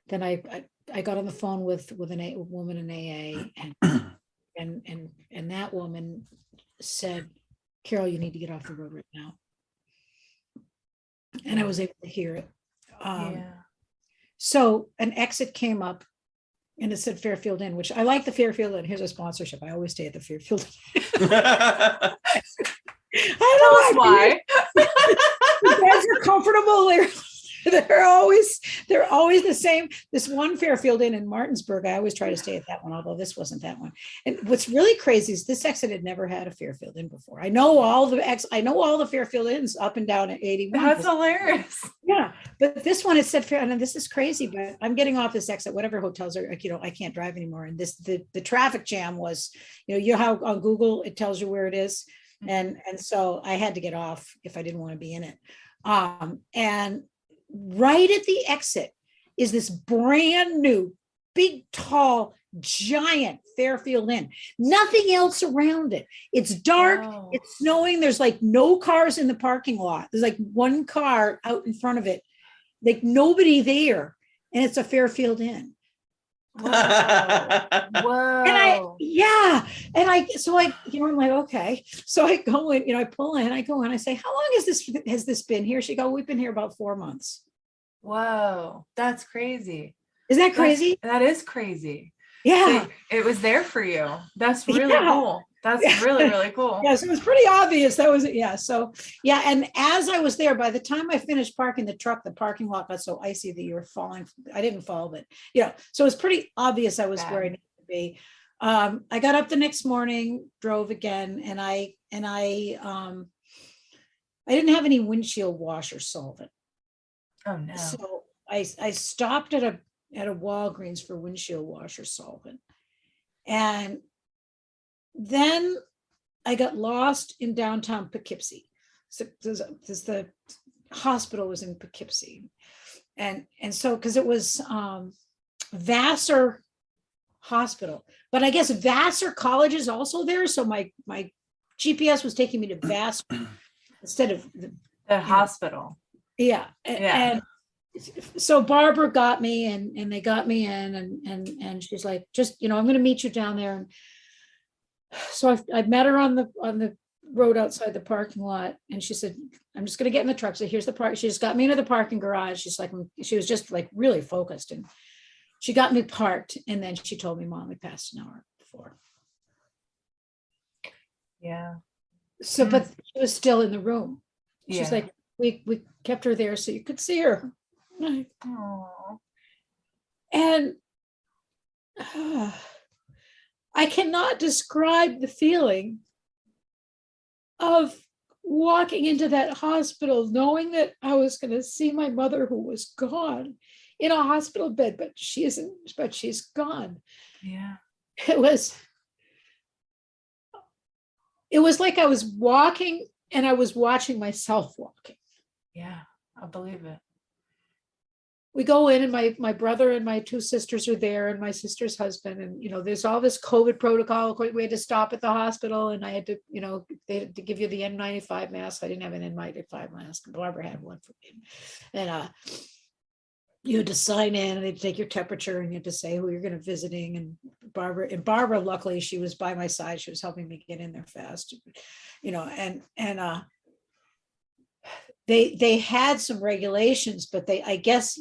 then I got on the phone with a woman in AA, and that woman said, Carol, you need to get off the road right now. And I was able to hear it. So an exit came up and it said Fairfield Inn, which I like the Fairfield Inn. Here's a sponsorship. I always stay at the Fairfield Inn. I don't know why. You guys are comfortable. They're always the same. This one Fairfield Inn in Martinsburg, I always try to stay at that one, although this wasn't that one. And what's really crazy is this exit had never had a Fairfield Inn before. I know all the Fairfield Inns up and down at 81. That's hilarious. Yeah, but this one, it said fair, and this is crazy, but I'm getting off this exit, whatever hotels are, like, I can't drive anymore. And the traffic jam was, you know how on Google it tells you where it is. And so I had to get off if I didn't want to be in it. And right at the exit is this brand new, big, tall, giant Fairfield Inn. Nothing else around it. It's dark. Wow. It's snowing. There's like no cars in the parking lot. There's like one car out in front of it, like nobody there. And it's a Fairfield Inn. Whoa. Whoa. And I'm like, okay. So I go in, I pull in, I go in, I say, how long has this been here? She go, we've been here about 4 months. Whoa. That's crazy. Isn't that crazy? That is crazy. Yeah. So it was there for you. That's really Yeah. cool. That's really, really cool. Yes, it was pretty obvious. That was, yeah. So, yeah. And as I was there, by the time I finished parking the truck, the parking lot got so icy that you were falling. I didn't fall, but, so it was pretty obvious I was where I needed to be. I got up the next morning, drove again, and I didn't have any windshield washer solvent. Oh, no. So I stopped at a Walgreens for windshield washer solvent. And then I got lost in downtown Poughkeepsie. So the hospital was in Poughkeepsie. And so, because it was Vassar Hospital, but I guess Vassar College is also there. So my GPS was taking me to Vassar instead of the hospital. Yeah. And so Barbara got me and they got me in and she's like, just, I'm going to meet you down there. And so I met her on the road outside the parking lot. And she said, I'm just going to get in the truck. So here's the park. She just got me into the parking garage. She was just like really focused, and she got me parked. And then she told me, Mom, we passed an hour before. Yeah. So, but she was still in the room. She's Yeah. like, we kept her there so you could see her. Oh. And I cannot describe the feeling of walking into that hospital, knowing that I was going to see my mother, who was gone in a hospital bed, but she's gone. Yeah. It was like I was walking and I was watching myself walking. Yeah. I believe it. We go in and my brother and my two sisters are there and my sister's husband. And, there's all this COVID protocol. We had to stop at the hospital and I had to, they had to give you the N95 mask. I didn't have an N95 mask. Barbara had one for me. And you had to sign in and they'd take your temperature and you had to say who you're going to visiting. And Barbara, luckily, she was by my side. She was helping me get in there fast, They had some regulations, but I guess,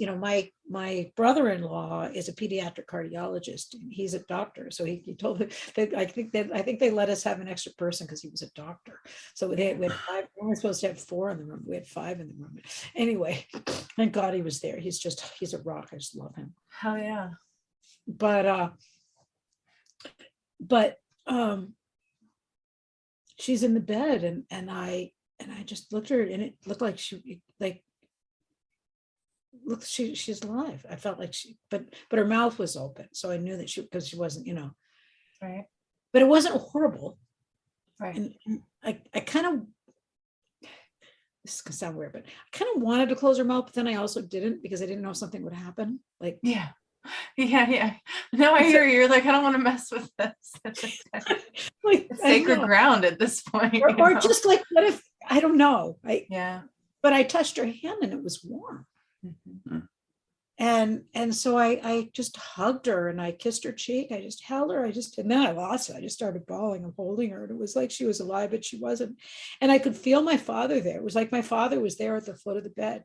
my brother-in-law is a pediatric cardiologist. And he's a doctor. So he told me that I think they let us have an extra person because he was a doctor. So we had 5, we were supposed to have 4 in the room. We had 5 in the room. Anyway, thank God he was there. He's a rock. I just love him. Hell yeah. But she's in the bed and I just looked at her and it looked like she's alive. I felt like but her mouth was open. So I knew that because she wasn't, Right. But it wasn't horrible. Right. And I kind of, this is gonna sound weird, but I kind of wanted to close her mouth, but then I also didn't because I didn't know something would happen. Like, Yeah. No, I hear you. You're like, I don't want to mess with this. like It's sacred ground at this point. or just like, what if I don't know. Yeah. But I touched her hand and it was warm. Mhm. And so I just hugged her and I kissed her cheek. I just held her. And then I lost it. I just started bawling and holding her. And it was like she was alive, but she wasn't. And I could feel my father there. It was like my father was there at the foot of the bed.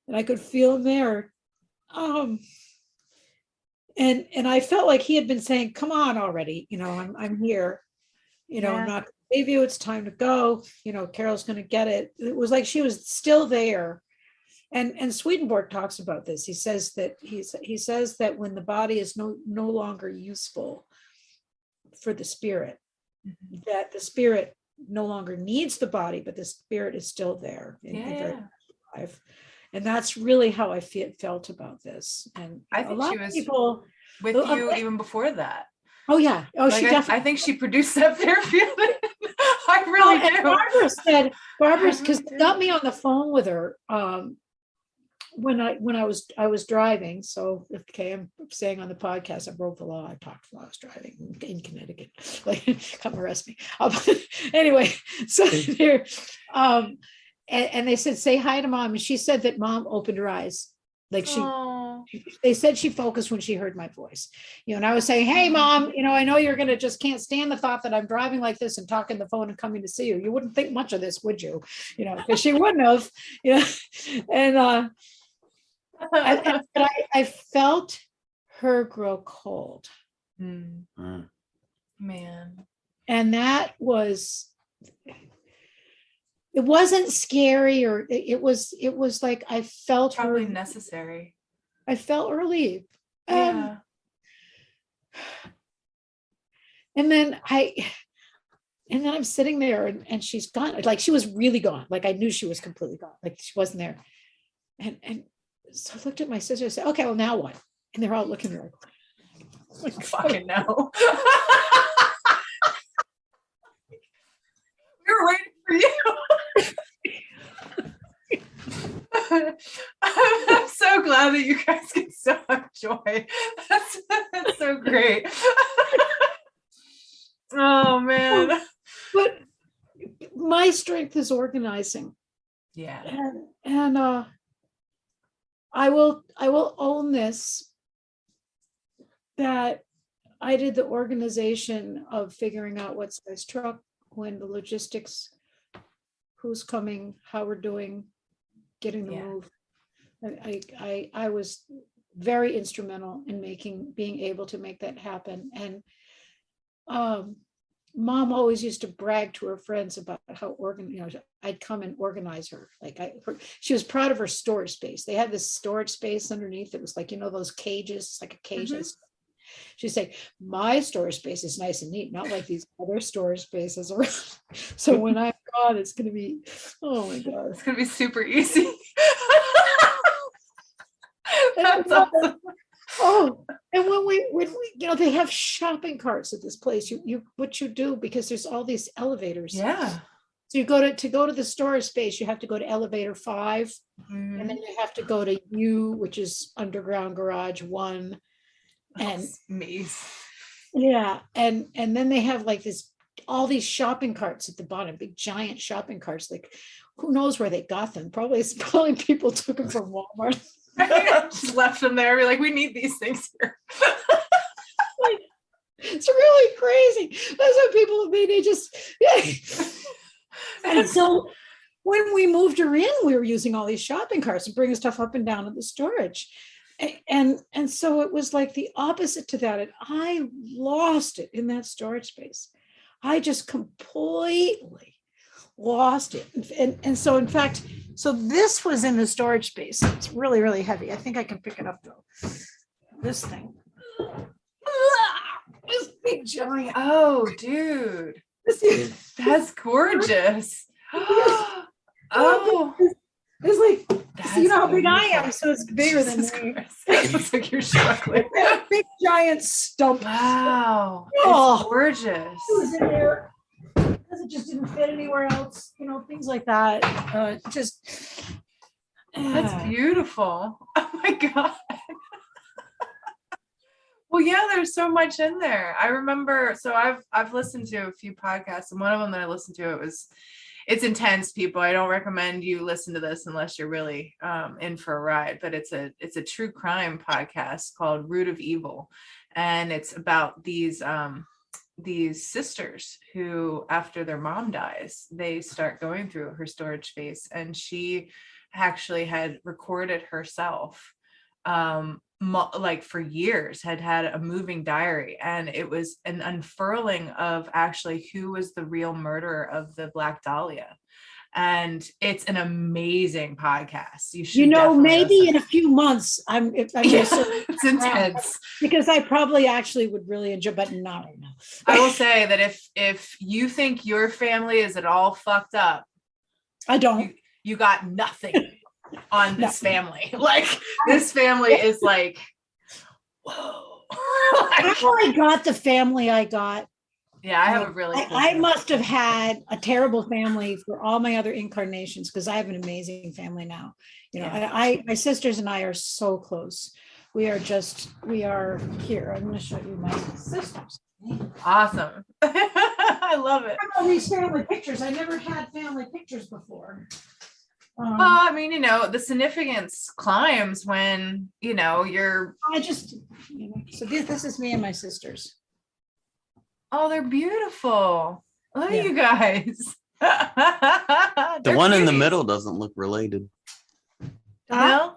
And I could feel him there. And I felt like he had been saying, come on already, I'm here, I'm Yeah. not gonna leave you, it's time to go, Carol's gonna get it. It was like she was still there. And Swedenborg talks about this. He says that when the body is no longer useful for the spirit, Mhm. that the spirit no longer needs the body, but the spirit is still there and very Yeah. alive. And that's really how I felt about this. And I a think lot she of was people, with you even before that. oh yeah, Like, she I definitely. think she produced that therapy. I Well, really and do. Barbara's I because really they do. got me on the phone with her when I was driving. So okay, I'm saying on the podcast, I broke the law. I talked while I was driving in Connecticut. Like, come arrest me. Anyway, so they're and they said, say hi to mom. And she said that mom opened her eyes. Like Oh, they said she focused when she heard my voice, and I was saying, hey mom, I know you're gonna just can't stand the thought that I'm driving like this and talking the phone and coming to see you. You wouldn't think much of this, would you? Because she wouldn't have, and I felt her grow cold, Mm, Mm. man. and that was, it wasn't scary, or it was like I felt Probably her, necessary. I felt her leave. Yeah. And then I'm sitting there and she's gone. Like she was really gone. Like I knew she was completely gone. Like she wasn't there. And so I looked at my sister and said, okay, well now what? And they're all looking at her like, I fucking know. We were waiting for you. I'm so glad that you guys get so much joy. That's so great. Oh man. but my strength is organizing. Yeah. And I will own this, that I did the organization of figuring out what size truck, when, the logistics, who's coming, how we're doing, getting the Yeah. move. I was very instrumental in being able to make that happen. And mom always used to brag to her friends about how I'd come and organize her. Like she was proud of her storage space. They had this storage space underneath. It was like, those cages, like a cage. Mhm. She'd say, my storage space is nice and neat, not like these other storage spaces are. So when I'm gone, it's going to be, oh my God. It's gonna be super easy. And I That's love it. awesome. Oh, and when we they have shopping carts at this place. You what you do, because there's all these elevators. Yeah. So you go to the storage space, you have to go to elevator 5, and then Mhm. you have to go to U, which is underground garage 1. And Maze. yeah, and then they have like all these shopping carts at the bottom, big giant shopping carts. Like, who knows where they got them? Probably people took them from Walmart. Just left them there. Be like, we need these things here. It's really crazy. That's what people mean. They just, yeah. And so when we moved her in, we were using all these shopping carts and bringing stuff up and down to the storage. And so it was like the opposite to that. And I lost it in that storage space. I just completely lost it. And so, in fact, so this was in the storage space. It's really, really heavy. I think I can pick it up though. This thing. This big giant. Oh, dude. That's gorgeous. Yeah. Oh, It's like, that's you know how big I beautiful. am, so it's bigger than Jesus me. Christ. It looks like you're struggling. That big giant stump. Wow. Oh. It's gorgeous. It was in there because it just didn't fit anywhere else, things like that. That's beautiful. Oh my God. Well, yeah, there's so much in there. I remember, so I've listened to a few podcasts, and one of them that I listened to, it's intense, people. I don't recommend you listen to this unless you're really in for a ride, but it's a true crime podcast called Root of Evil. And it's about these sisters who, after their mom dies, they start going through her storage space, and she actually had recorded herself like for years, had a moving diary, and it was an unfurling of actually who was the real murderer of the Black Dahlia. And it's an amazing podcast. You should, maybe listen. in a few months, I'm Yeah, it's intense. Because I probably actually would really enjoy, but not right now. I will say that if you think your family is at all fucked up, I don't. You got nothing on this family. Like, this family is like, whoa. How I got the family I got. Yeah, I have a really cool I must have had a terrible family for all my other incarnations, because I have an amazing family now. My sisters and I are so close. We are here. I'm going to show you my sisters. Awesome. I love it. All these family pictures. I never had family pictures before. I mean, the significance climbs when, you're. So this is me and my sisters. Oh, they're beautiful. Look at you guys. The one in the middle doesn't look related. No?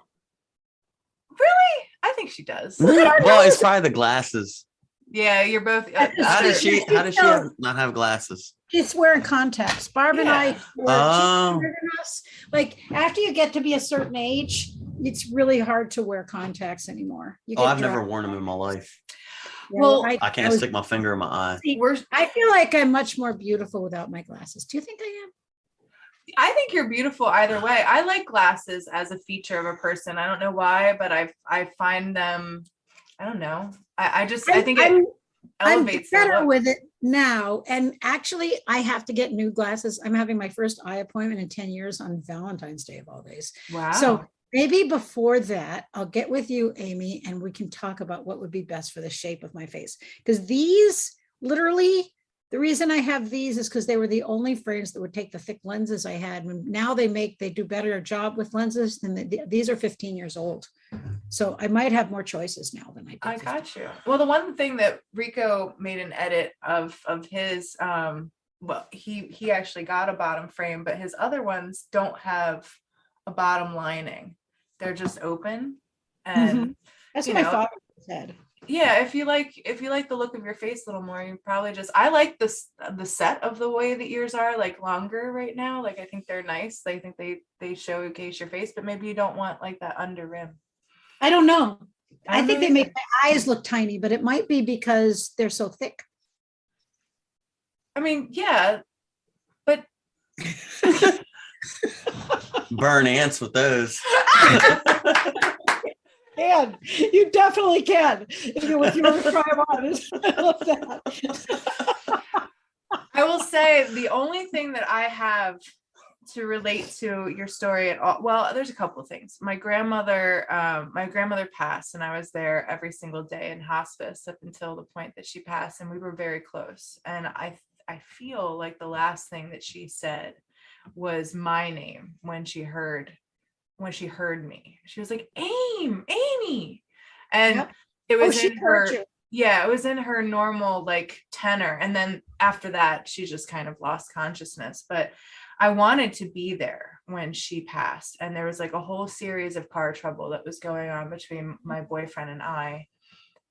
Really? I think she does. Well, it's probably the glasses. Yeah, you're both. How does she not have glasses? She's wearing contacts. Barb and I like, after you get to be a certain age, it's really hard to wear contacts anymore. I've never worn them in my life. Well, I can't stick my finger in my eye. I feel like I'm much more beautiful without my glasses. Do you think I am? I think you're beautiful either way. I like glasses as a feature of a person. I don't know why, but I find them, I don't know. I think it elevates better with it now. And actually, I have to get new glasses. I'm having my first eye appointment in 10 years on Valentine's Day of all days. Wow. So maybe before that, I'll get with you, Amy, and we can talk about what would be best for the shape of my face. Because these, literally, the reason I have these is because they were the only frames that would take the thick lenses I had. And now they do better job with lenses than these are 15 years old. So I might have more choices now than I did. I got you. Well, the one thing that Rico made an edit of his, well, he actually got a bottom frame, but his other ones don't have a bottom lining. They're just open. And that's what my father said. Yeah, if you like the look of your face a little more, you probably I like the set of the way the ears are, like, longer right now. Like, I think they're nice. I think they showcase your face, but maybe you don't want like that under rim. I don't know. I think they make my eyes look tiny, but it might be because they're so thick. I mean, yeah, but burn ants with those. You definitely can. If you want to try them on. I love that. I will say the only thing that I have to relate to your story at all, well, there's a couple of things. My grandmother passed, and I was there every single day in hospice up until the point that she passed, and we were very close. And I feel like the last thing that she said was my name when she heard me. She was like, Amy. And it was in her, it was in her normal like tenor. And then after that, she just kind of lost consciousness. But I wanted to be there when she passed. And there was like a whole series of car trouble that was going on between my boyfriend and I.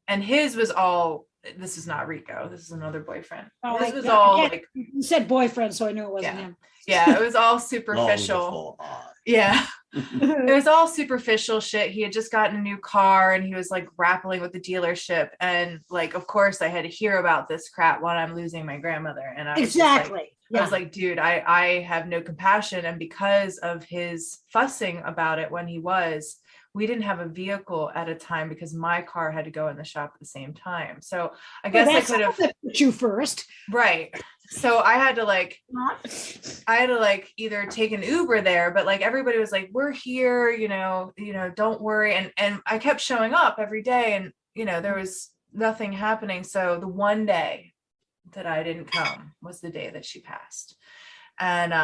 And his was all, this is not Rico, this is another boyfriend. This was all like, you said boyfriend, so I knew it wasn't him. Yeah, it was all superficial. Yeah. It was all superficial shit. He had just gotten a new car and he was like grappling with the dealership. And like, of course, I had to hear about this crap while I'm losing my grandmother. And I was I was like, dude, I have no compassion. And because of his fussing about it when we didn't have a vehicle at a time because my car had to go in the shop at the same time. So I guess I could have put you first. Right. So I had to either take an Uber there, but like everybody was like, we're here, don't worry. And I kept showing up every day and, there was nothing happening. So the one day that I didn't come was the day that she passed. And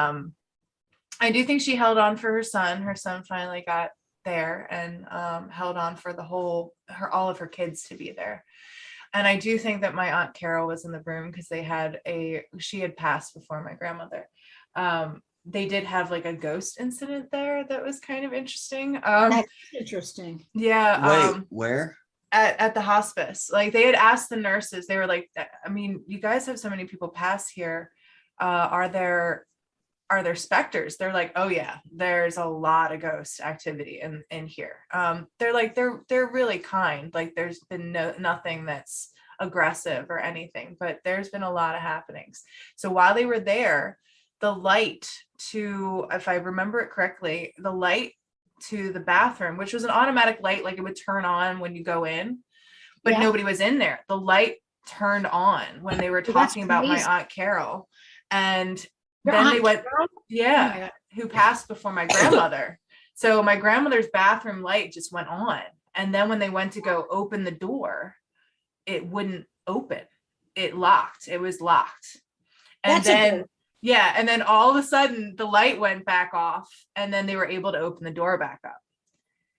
I do think she held on for her son. Her son finally got there and held on for all of her kids to be there. And I do think that my Aunt Carol was in the room because she had passed before my grandmother. They did have like a ghost incident there that was kind of interesting. That's interesting. Yeah. Wait, where? At the hospice, like they had asked the nurses, they were like, I mean, you guys have so many people pass here. Are there specters? They're like, oh yeah, there's a lot of ghost activity in here. They're like, they're really kind. Like there's been nothing that's aggressive or anything, but there's been a lot of happenings. So while they were there, the light if I remember it correctly, the light to the bathroom, which was an automatic light, like it would turn on when you go in, but nobody was in there. The light turned on when they were talking about my Aunt Carol. And then they went, who passed before my grandmother. So my grandmother's bathroom light just went on. And then when they went to go open the door, it wouldn't open. It locked. It was locked. And and then all of a sudden the light went back off and then they were able to open the door back up.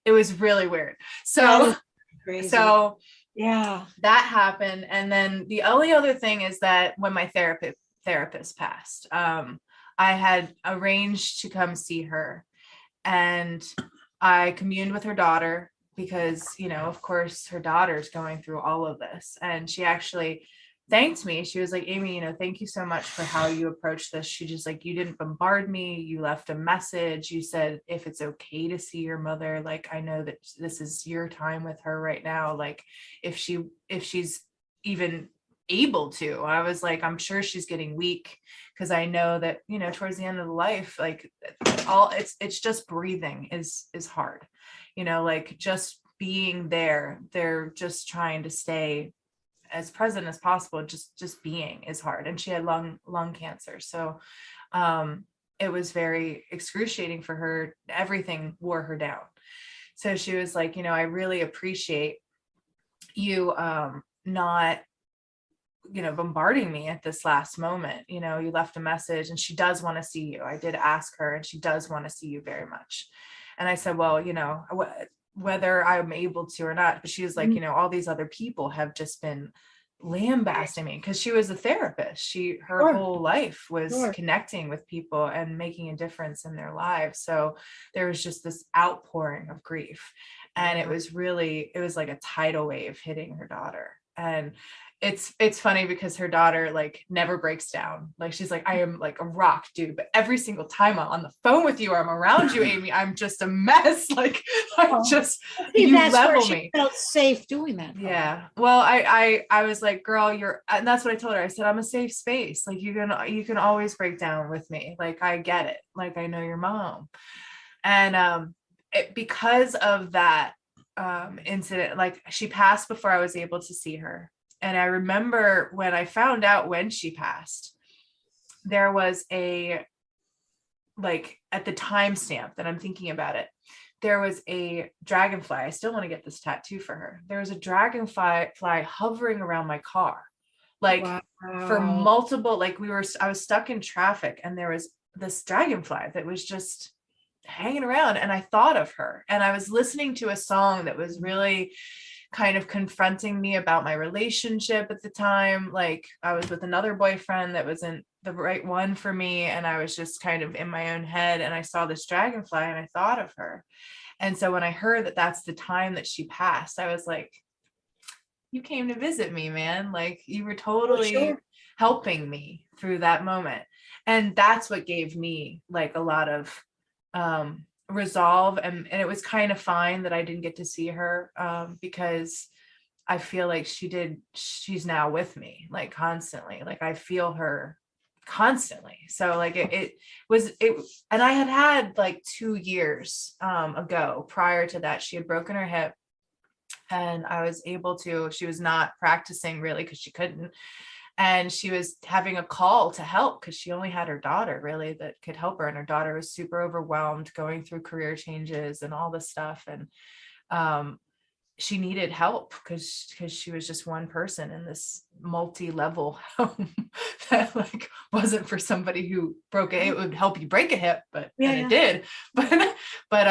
It was really weird. So that happened. And then the only other thing is that when my therapist passed, I had arranged to come see her and I communed with her daughter because, of course her daughter's going through all of this. And she actually thanked me. She was like, Amy, thank you so much for how you approached this. She just like, you didn't bombard me. You left a message. You said, if it's okay to see your mother, like, I know that this is your time with her right now. Like if she's even able to. I was like, I'm sure she's getting weak because I know that, towards the end of the life, like it's just breathing is hard, like just being there. They're just trying to stay as present as possible. Just being is hard. And she had lung cancer. So it was very excruciating for her. Everything wore her down. So she was like, I really appreciate you not bombarding me at this last moment. You left a message and she does want to see you. I did ask her and she does want to see you very much. And I said, well, whether I'm able to or not, but she was like, all these other people have just been lambasting me because she was a therapist. Her whole life was connecting with people and making a difference in their lives. So there was just this outpouring of grief. And it was like a tidal wave hitting her daughter. And it's funny because her daughter like never breaks down. Like she's like, I am like a rock, dude. But every single time I'm on the phone with you or I'm around you, Amy, I'm just a mess. Like you level me. Felt safe doing that. Yeah. Well, I was like, girl, and that's what I told her. I said, I'm a safe space. Like you can always break down with me. Like I get it. Like I know your mom. And because of that incident, like she passed before I was able to see her. And I remember when I found out when she passed, there was at the timestamp that I'm thinking about it, there was a dragonfly. I still want to get this tattoo for her. There was a dragonfly hovering around my car, like for multiple, like I was stuck in traffic and there was this dragonfly that was just hanging around. And I thought of her and I was listening to a song that was really kind of confronting me about my relationship at the time. Like I was with another boyfriend that wasn't the right one for me. And I was just kind of in my own head and I saw this dragonfly and I thought of her. And so when I heard that that's the time that she passed, I was like, you came to visit me, man. Like you were totally helping me through that moment. And that's what gave me like a lot of resolve. And it was kind of fine that I didn't get to see her because I feel like she's now with me like constantly. Like I feel her constantly. So like it was and I had like 2 years ago prior to that, she had broken her hip and she was not practicing really because she couldn't. And she was having a call to help because she only had her daughter really that could help her. And her daughter was super overwhelmed going through career changes and all this stuff. And she needed help because she was just one person in this multi-level home that like wasn't for somebody who broke it. It would help you break a hip, but Yeah, and it did. But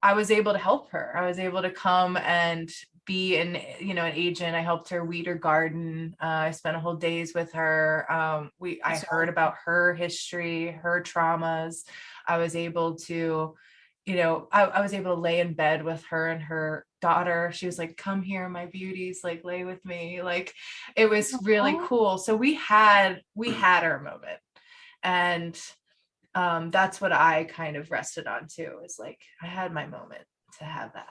I was able to help her. I was able to come and be an agent. I helped her weed her garden. I spent a whole days with her. I heard about her history, her traumas. I was able to, I was able to lay in bed with her and her daughter. She was like, come here, my beauties, like lay with me. Like, it was really cool. So we had our moment. And that's what I kind of rested on too, is like, I had my moment to have that.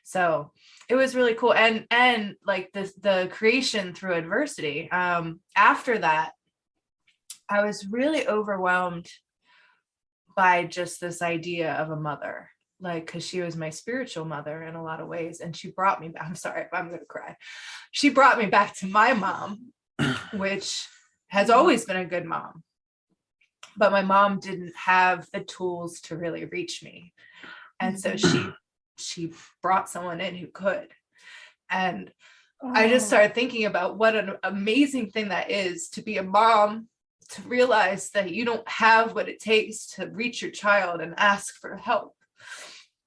So it was really cool. And like the creation through adversity. After that, I was really overwhelmed by just this idea of a mother, like, because she was my spiritual mother in a lot of ways. And she brought me back. I'm sorry if I'm going to cry. She brought me back to my mom, which has always been a good mom. But my mom didn't have the tools to really reach me. And so she brought someone in who could. And I just started thinking about what an amazing thing that is to be a mom, to realize that you don't have what it takes to reach your child and ask for help,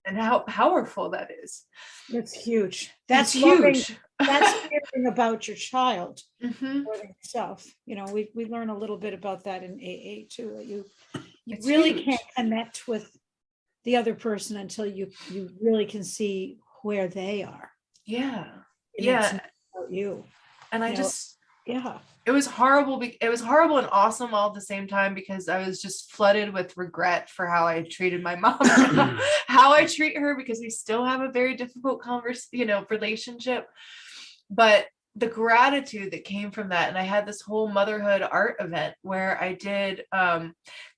and how powerful that is. That's huge. That's huge. That's caring about your child Mm-hmm. more than yourself. We learn a little bit about that in AA too, that you It's really huge. can't connect with the other person until you really can see where they are. Yeah. And Yeah. it's not about you. And I just, Yeah. it was horrible. It was horrible and awesome all at the same time, because I was just flooded with regret for how I treated my mom, how I treat her, because we still have a very difficult relationship. But the gratitude that came from that, and I had this whole motherhood art event where I did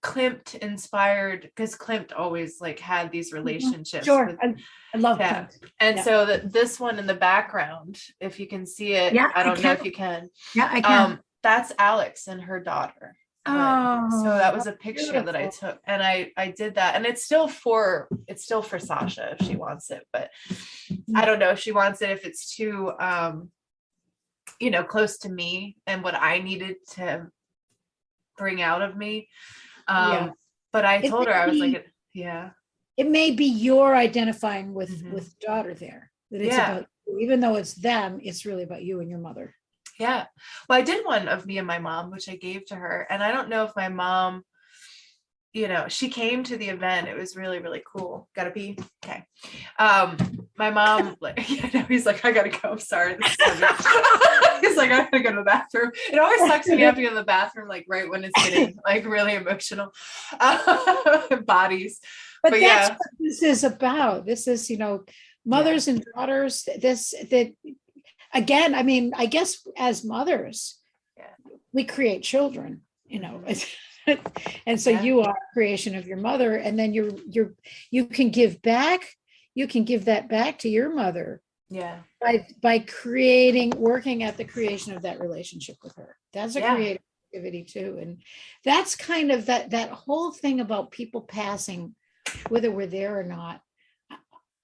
Klimt inspired, because Klimt always like had these relationships. Sure. I love Yeah. that. And so this one in the background, if you can see it, Yeah, I don't know if you can. Yeah, I can. That's Alex and her daughter. So that was a picture that I took, and I did that, and it's still for Sasha if she wants it, but I don't know if she wants it, if it's too close to me and what I needed to bring out of me. But I told her, I was like, yeah. It may be your identifying with daughter there, that it's Yeah. about you. Even though it's them, it's really about you and your mother. Yeah. Well, I did one of me and my mom, which I gave to her. And I don't know if my mom, she came to the event. It was really, really cool. Gotta pee. Okay. My mom, he's like, I gotta go. I'm sorry. This is he's like, I gotta go to the bathroom. It always sucks when you have to go to the bathroom, like right when it's getting like really emotional. Bodies. But that's yeah. what this is about. This is, mothers and daughters. Again, I mean, I guess as mothers, we create children, and so you are a creation of your mother, and then you can give back. You can give that back to your mother. Yeah. By working at the creation of that relationship with her. That's a creative activity too. And that's kind of that whole thing about people passing, whether we're there or not.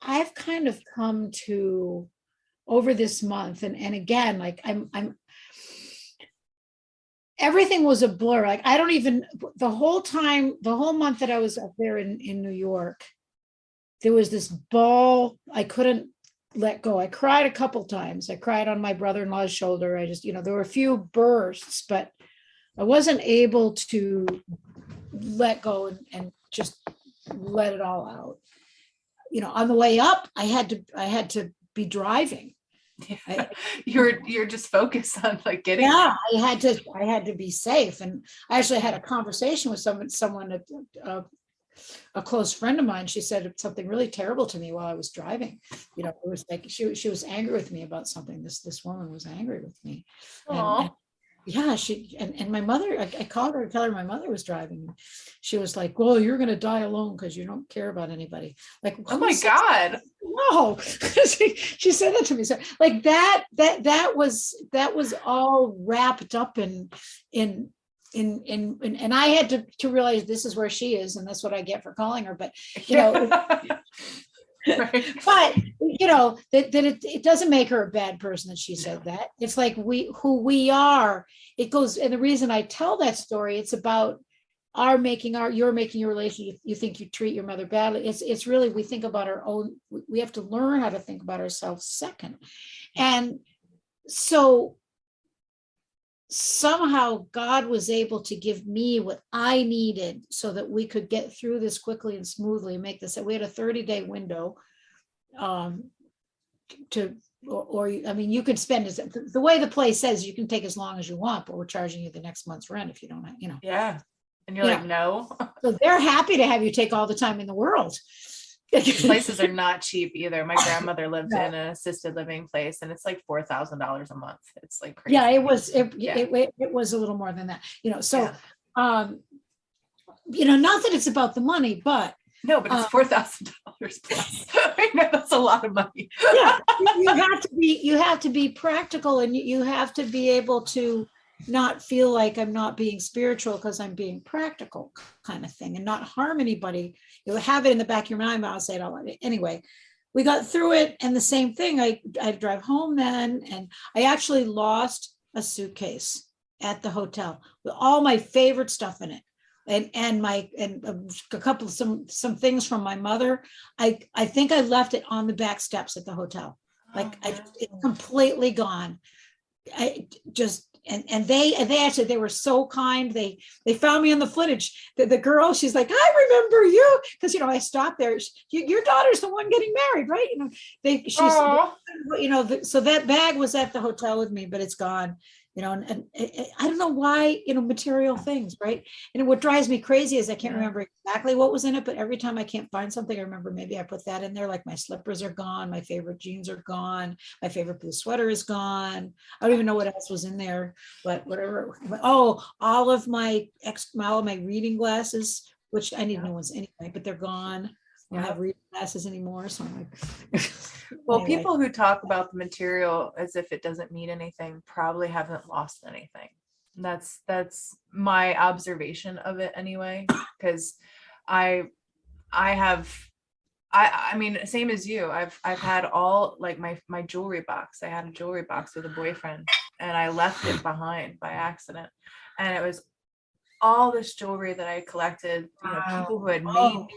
I've kind of come to over this month, and again, like I'm everything was a blur. Like I don't even, the whole month that I was up there in New York, there was this ball I couldn't let go. I cried a couple times. I cried on my brother-in-law's shoulder. I just, there were a few bursts, but I wasn't able to let go and just let it all out. On the way up, I had to be driving. Yeah. You're just focused on like getting. Yeah, I had to be safe, and I actually had a conversation with someone, a close friend of mine. She said something really terrible to me while I was driving. It was like she was angry with me about something. This woman was angry with me. And yeah, and my mother, I called her to tell her my mother was driving. She was like, well, you're going to die alone because you don't care about anybody. Like, oh my God. No, she said that to me. So like that was all wrapped up in and I had to realize this is where she is, and that's what I get for calling her. But Right. But you know, that it doesn't make her a bad person that she said that. It's like who we are. It goes, and the reason I tell that story, it's about you're making your relationship. You think you treat your mother badly. It's really, we think about our own, we have to learn how to think about ourselves second. And so somehow God was able to give me what I needed so that we could get through this quickly and smoothly and make this. We had a 30-day window to, or I mean, you could spend the way the place says you can take as long as you want, but we're charging you the next month's rent if you don't, you know. Yeah. And you're Yeah. like, no. So they're happy to have you take all the time in the world. Places are not cheap either. My grandmother lived No. in an assisted living place, and it's like $4,000 a month. It's like crazy. Yeah, it was Yeah. it was a little more than that, you know. So Yeah. you know, not that it's about the money, but No, but it's $4,000 plus. I know that's a lot of money. yeah, you have to be practical, and you have to be able to not feel like I'm not being spiritual because I'm being practical, kind of thing, and not harm anybody. You have it in the back of your mind, but I'll say it all anyway. We got through it, and the same thing. I drive home then, and I actually lost a suitcase at the hotel with all my favorite stuff in it, and a couple of some things from my mother. I think I left it on the back steps at the hotel. Like it's completely gone. I just and they actually, they were so kind. They found me on the footage. The girl, she's like, I remember you, because you know I stopped there. Your daughter's the one getting married, right? You know, so that bag was at the hotel with me, but it's gone. You know, and I don't know why, you know, material things, right? And what drives me crazy is I can't remember exactly what was in it, but every time I can't find something, I remember maybe I put that in there. Like my slippers are gone, my favorite jeans are gone, my favorite blue sweater is gone. I don't even know what else was in there, but whatever. Oh, all of my reading glasses, which I need new ones anyway, but they're gone. I don't have reading glasses anymore, so I'm like. Well, Anyway. people who talk about the material as if it doesn't mean anything probably haven't lost anything. That's my observation of it anyway, because I mean, same as you. I've had all, like, my jewelry box. I had a jewelry box with a boyfriend, and I left it behind by accident, and it was all this jewelry that I collected. You know, people who had made me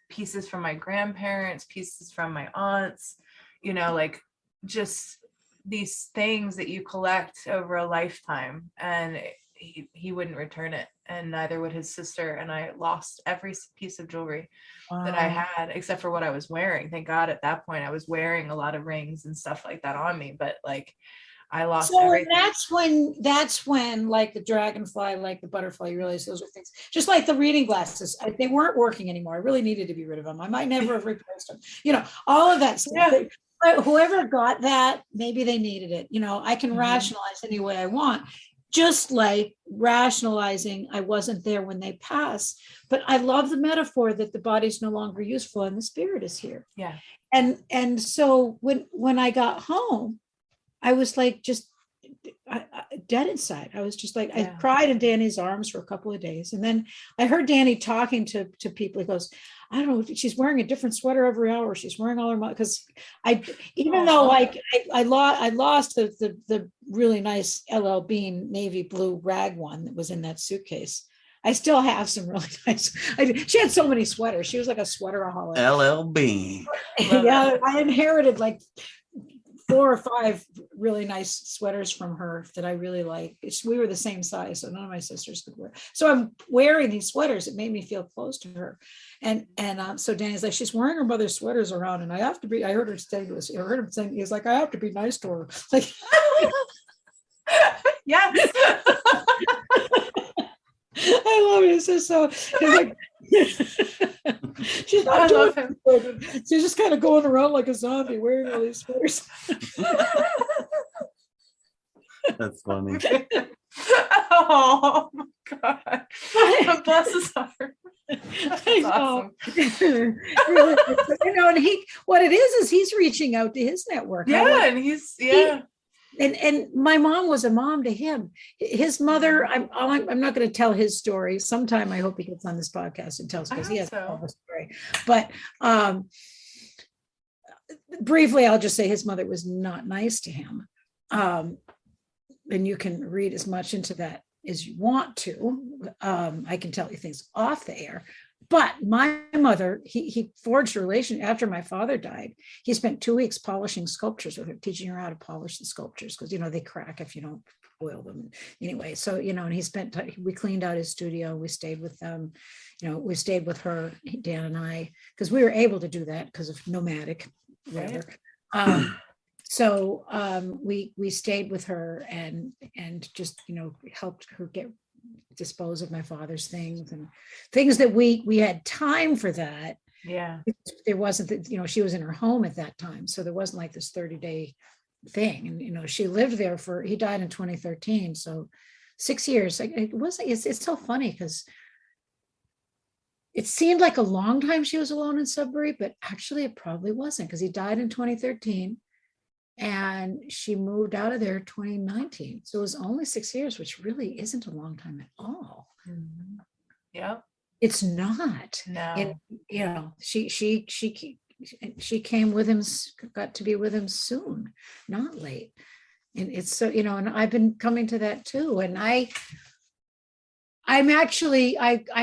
pieces from my grandparents, pieces from my aunts, you know, like just these things that you collect over a lifetime. And he wouldn't return it, and neither would his sister. And I lost every piece of jewelry that I had, except for what I was wearing. Thank God at that point I was wearing a lot of rings and stuff like that on me, but like I lost everything. That's when like the dragonfly, like the butterfly, you realize those are things, just like the reading glasses. They weren't working anymore. I really needed to be rid of them. I might never have replaced them. You know, all of that stuff. Yeah. Whoever got that, maybe they needed it. You know, I can rationalize any way I want, just like rationalizing I wasn't there when they pass. But I love the metaphor that the body's no longer useful and the spirit is here. Yeah. And so when I got home, I was like, just dead inside. I was just like, I cried in Danny's arms for a couple of days. And then I heard Danny talking to people. He goes, I don't know, she's wearing a different sweater every hour. She's wearing all her, because though I lost the really nice LL Bean navy blue rag one that was in that suitcase. I still have some really nice. She had so many sweaters. She was like a sweateraholic. LL Bean. Yeah, I inherited like 4 or 5 really nice sweaters from her that I really like. We were the same size, so none of my sisters could wear. So I'm wearing these sweaters. It made me feel close to her. And so Danny's like, she's wearing her mother's sweaters around, and I have to be. I heard her say this. I heard him saying, he's like, I have to be nice to her. Like, yes. I love it. It's just so. Like, she's not doing him. She's just kind of going around like a zombie wearing all these sweaters. That's funny. Oh my God. Bless his heart. That's awesome. You know, and what it is he's reaching out to his network. Yeah, and he's And my mom was a mom to him. His mother, I'm not going to tell his story. Sometime I hope he gets on this podcast and tells, because he has to tell the story. But briefly, I'll just say his mother was not nice to him. And you can read as much into that as you want to. I can tell you things off the air. But my mother, he forged a relation after my father died. He spent 2 weeks polishing sculptures with her, teaching her how to polish the sculptures, because, they crack if you don't oil them. Anyway, so, and we cleaned out his studio. We stayed with them. We stayed with her, Dan and I, because we were able to do that because of nomadic, whatever. So we stayed with her and just, helped her dispose of my father's things, and things that we had time for that. Yeah. There wasn't, she was in her home at that time. So there wasn't like this 30-day thing. And, she lived there he died in 2013. So 6 years. It's so funny because it seemed like a long time she was alone in Sudbury, but actually it probably wasn't, because he died in 2013. And she moved out of there 2019. So it was only 6 years, which really isn't a long time at all. Mm-hmm. Yep. It's not. No. And, she came with him, got to be with him soon, not late. And it's so, and I've been coming to that too. And I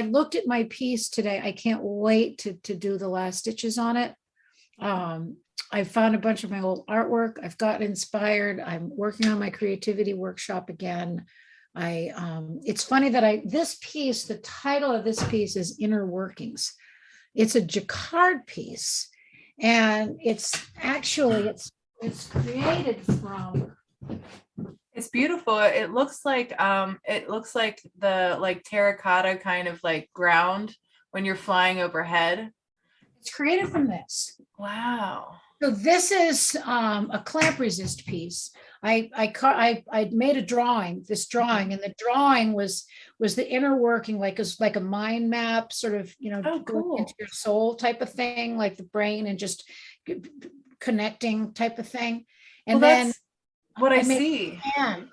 looked at my piece today. I can't wait to do the last stitches on it. I found a bunch of my old artwork. I've gotten inspired. I'm working on my creativity workshop again. It's funny that this piece, the title of this piece is Inner Workings. It's a jacquard piece, and it's created from. It's beautiful. It looks like the terracotta kind of like ground when you're flying overhead. It's created from this. Wow. So this is a clamp resist piece. I made this drawing, and the drawing was the inner working, like a mind map, sort of, cool. into your soul type of thing, like the brain and just connecting type of thing. And then what I see. I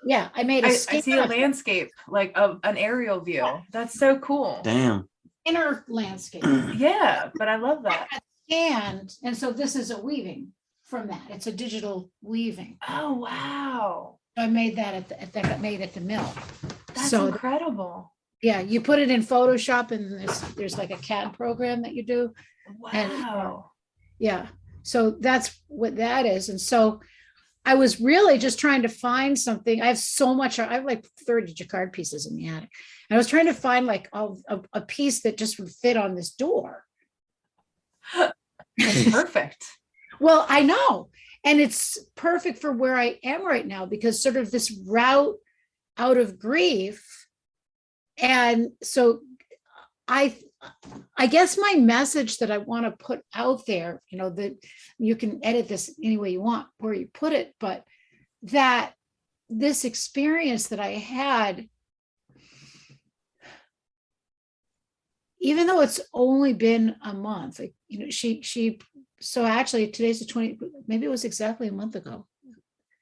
made I see a landscape, like an aerial view. That's so cool. Damn. Inner landscape. Yeah, but I love that. And so this is a weaving from that. It's a digital weaving. Oh, wow. I made that that got made at the mill. That's incredible. Yeah, you put it in Photoshop, and there's like a CAD program that you do. Wow. And, so that's what that is. And so I was really just trying to find something. I have like 30 jacquard pieces in the attic. And I was trying to find like a piece that just would fit on this door. That's perfect. Well, I know. And it's perfect for where I am right now, because sort of this route out of grief. And so I guess my message that I want to put out there, that you can edit this any way you want where you put it, but that this experience that I had, even though it's only been a month, so actually today's the 20, maybe it was exactly a month ago.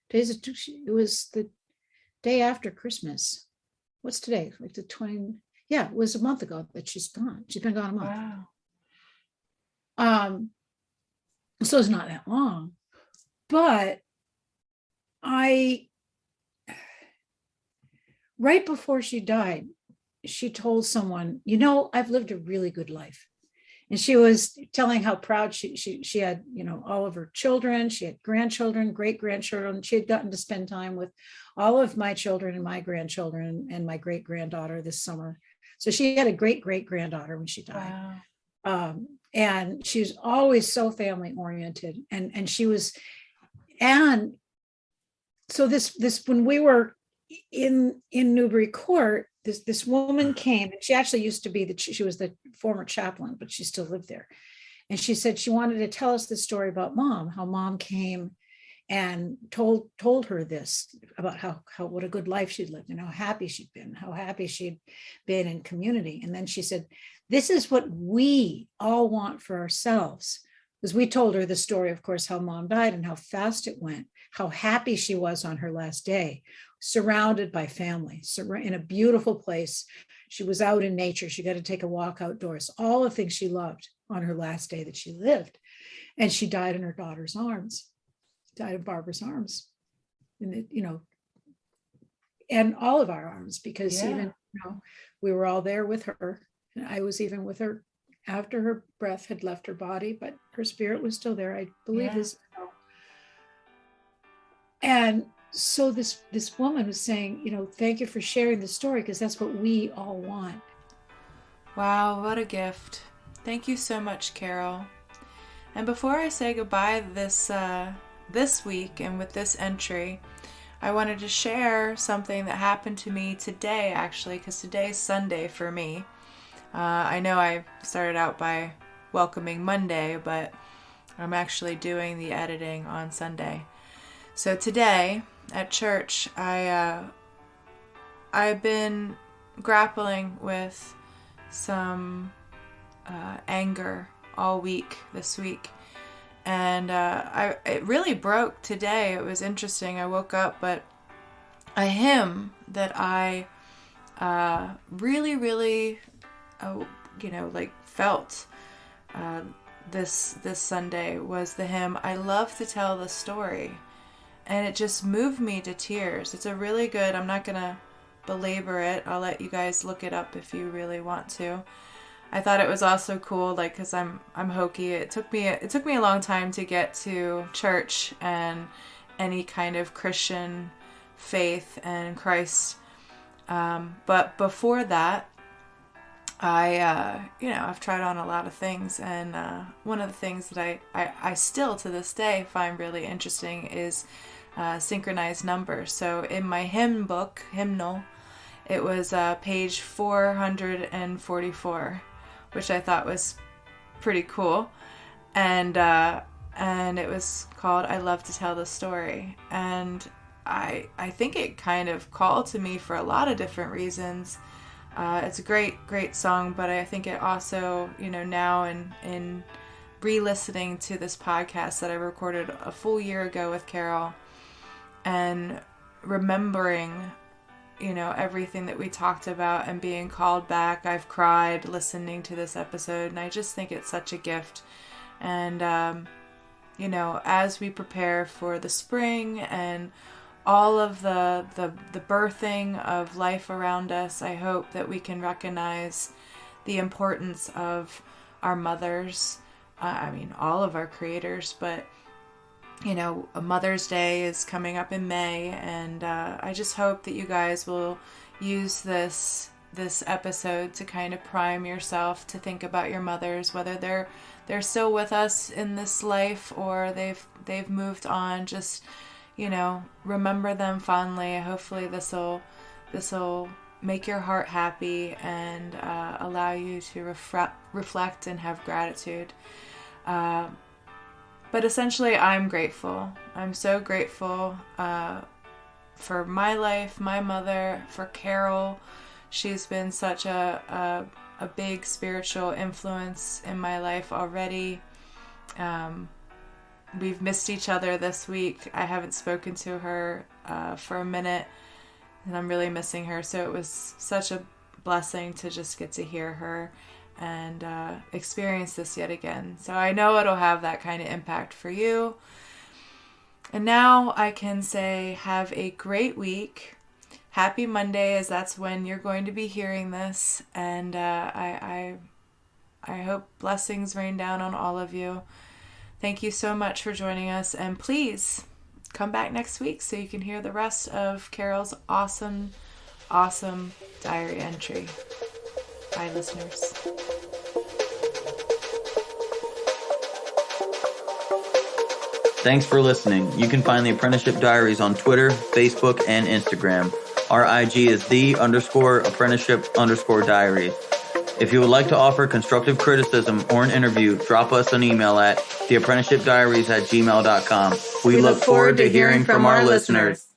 It was the day after Christmas. What's today? Like the 20, it was a month ago that she's gone. She's been gone a month. Wow. So it's not that long, but right before she died, she told someone, I've lived a really good life. And she was telling how proud she had, all of her children. She had grandchildren, great grandchildren. She had gotten to spend time with all of my children and my grandchildren and my great granddaughter this summer. So she had a great granddaughter when she died. Wow. And she was always so family oriented. And she was, and so this when we were in Newbury Court, this woman came, and she actually used to be she was the former chaplain, but she still lived there. And she said she wanted to tell us the story about Mom, how Mom came and told her this about how what a good life she'd lived and how happy she'd been, in community. And then she said, this is what we all want for ourselves. because we told her the story, of course, how mom died and how fast it went, how happy she was on her last day, surrounded by family, in a beautiful place. She was out in nature. She got to take a walk outdoors, all the things she loved on her last day that she lived. And she died in her daughter's arms, died in Barbara's arms. And, and all of our arms, because even, we were all there with her. And I was even with her after her breath had left her body, but her spirit was still there. I believe this. And so this woman was saying, thank you for sharing the story, because that's what we all want. Wow, what a gift. Thank you so much, Carol. And before I say goodbye this week and with this entry, I wanted to share something that happened to me today, actually, because today's Sunday for me. I know I started out by welcoming Monday, but I'm actually doing the editing on Sunday. So today at church, I've been grappling with some anger all week this week. And it really broke today. It was interesting. I woke up, but a hymn that I really, really, felt this Sunday was the hymn, I Love to Tell the Story. And it just moved me to tears. It's a really good, I'm not going to belabor it. I'll let you guys look it up if you really want to. I thought it was also cool, because I'm hokey. It took me a long time to get to church and any kind of Christian faith and Christ. But before that, I've tried on a lot of things, and one of the things that I still to this day find really interesting is synchronized numbers. So in my hymnal, it was page 444. Which I thought was pretty cool. And it was called I Love to Tell the Story. And I think it kind of called to me for a lot of different reasons. It's a great song, but I think it also, now in re-listening to this podcast that I recorded a full year ago with Carol and remembering everything that we talked about and being called back. I've cried listening to this episode, and I just think it's such a gift. And, as we prepare for the spring and all of the birthing of life around us, I hope that we can recognize the importance of our mothers. All of our creators, but a Mother's Day is coming up in May, and I just hope that you guys will use this episode to kind of prime yourself to think about your mothers, whether they're still with us in this life or they've moved on. Just remember them fondly. Hopefully this will make your heart happy and allow you to reflect and have gratitude. But essentially, I'm grateful. I'm so grateful for my life, my mother, for Carol. She's been such a big spiritual influence in my life already. We've missed each other this week. I haven't spoken to her for a minute, and I'm really missing her. So it was such a blessing to just get to hear her and experience this yet again. So I know it'll have that kind of impact for you. And now I can say have a great week. Happy Monday, as that's when you're going to be hearing this. And I hope blessings rain down on all of you. Thank you so much for joining us. And please come back next week so you can hear the rest of Carol's awesome diary entry. Bye, listeners. Thanks for listening. You can find the Apprenticeship Diaries on Twitter, Facebook, and Instagram. Our IG is _apprenticeship_diary. If you would like to offer constructive criticism or an interview, drop us an email at theapprenticeshipdiaries@gmail.com. We look forward to hearing from our listeners.